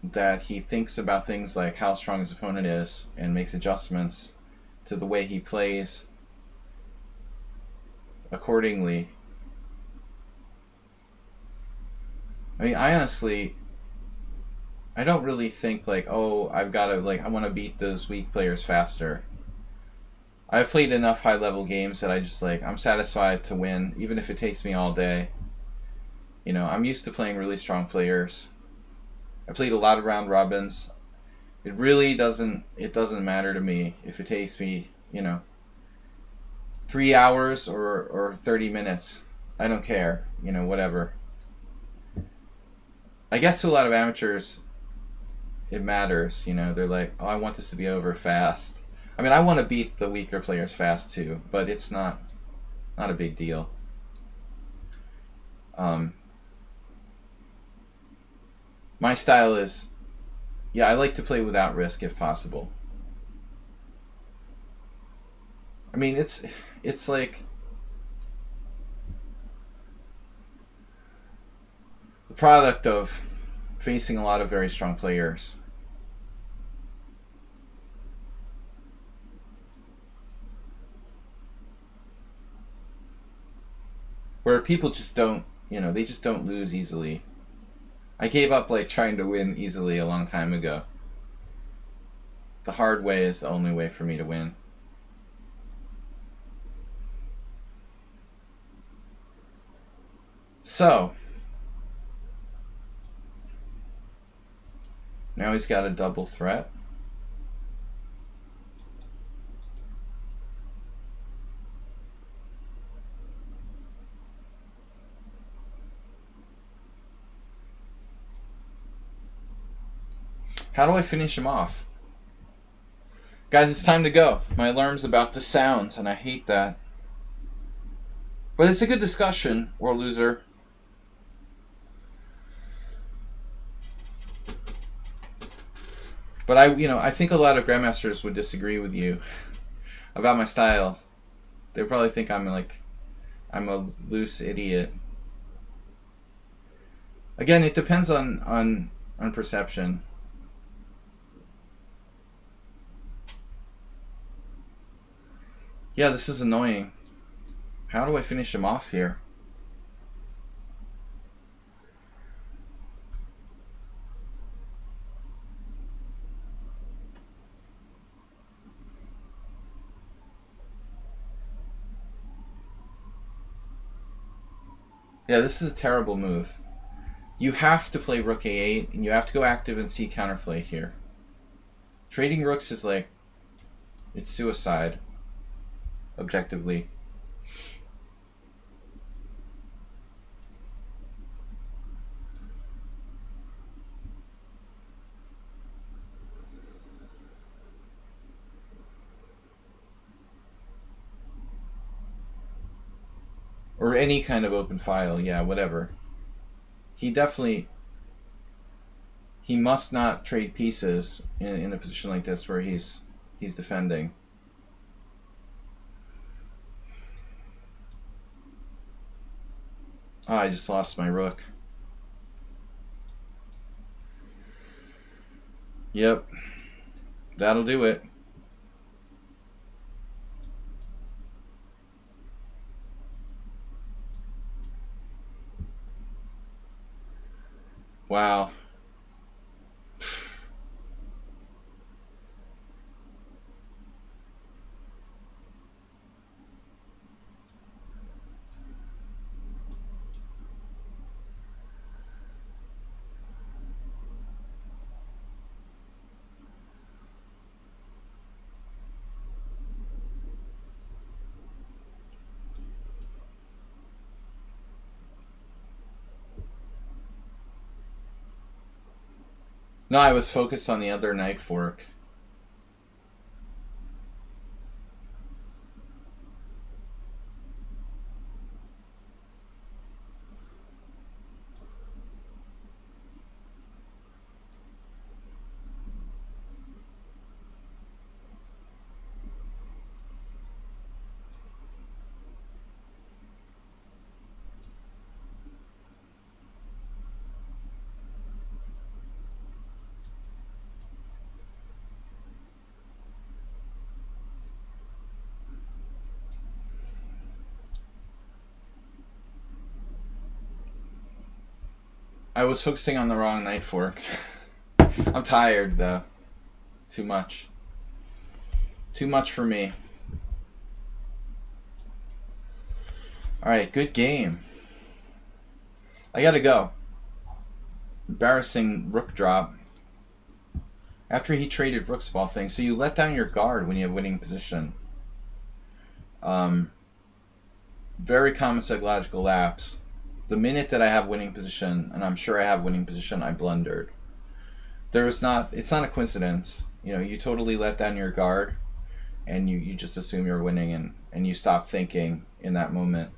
that he thinks about things like how strong his opponent is and makes adjustments to the way he plays accordingly. I mean, I don't really think like, oh, I've got to, like, I want to beat those weak players faster. I've played enough high-level games that I just, like, I'm satisfied to win, even if it takes me all day. You know, I'm used to playing really strong players. I played a lot of round robins. It really doesn't matter to me if it takes me, you know, 3 hours or 30 minutes. I don't care, you know, whatever. I guess to a lot of amateurs, it matters, you know. They're like, oh, I want this to be over fast. I mean, I want to beat the weaker players fast too, but it's not a big deal. My style is, yeah, I like to play without risk if possible. I mean, it's like the product of facing a lot of very strong players. Where people just don't, you know, they just don't lose easily. I gave up, like, trying to win easily a long time ago. The hard way is the only way for me to win. So, now he's got a double threat. How do I finish him off? Guys, it's time to go. My alarm's about to sound, and I hate that. But it's a good discussion, World Loser. But I think a lot of grandmasters would disagree with you about my style. They probably think I'm a loose idiot. Again, it depends on perception. Yeah, this is annoying. How do I finish him off here? Yeah, this is a terrible move. You have to play rook a8, and you have to go active and see counterplay here. Trading rooks is like, it's suicide, objectively. or any kind of open file. Yeah, whatever. He definitely, he must not trade pieces in a position like this where he's defending. Oh, I just lost my rook. Yep. That'll do it. Wow. No, I was focused on the other knight fork. I was focusing on the wrong knight fork. I'm tired, though. Too much. Too much for me. Alright, good game. I gotta go. Embarrassing rook drop. After he traded rook swap thing, so you let down your guard when you have winning position. Very common psychological lapse. The minute that I have winning position, and I'm sure I have winning position, I blundered. It's not a coincidence. You know, you totally let down your guard, and you just assume you're winning, and you stop thinking in that moment.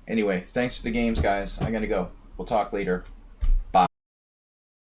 Anyway, thanks for the games, guys. I gotta go. We'll talk later.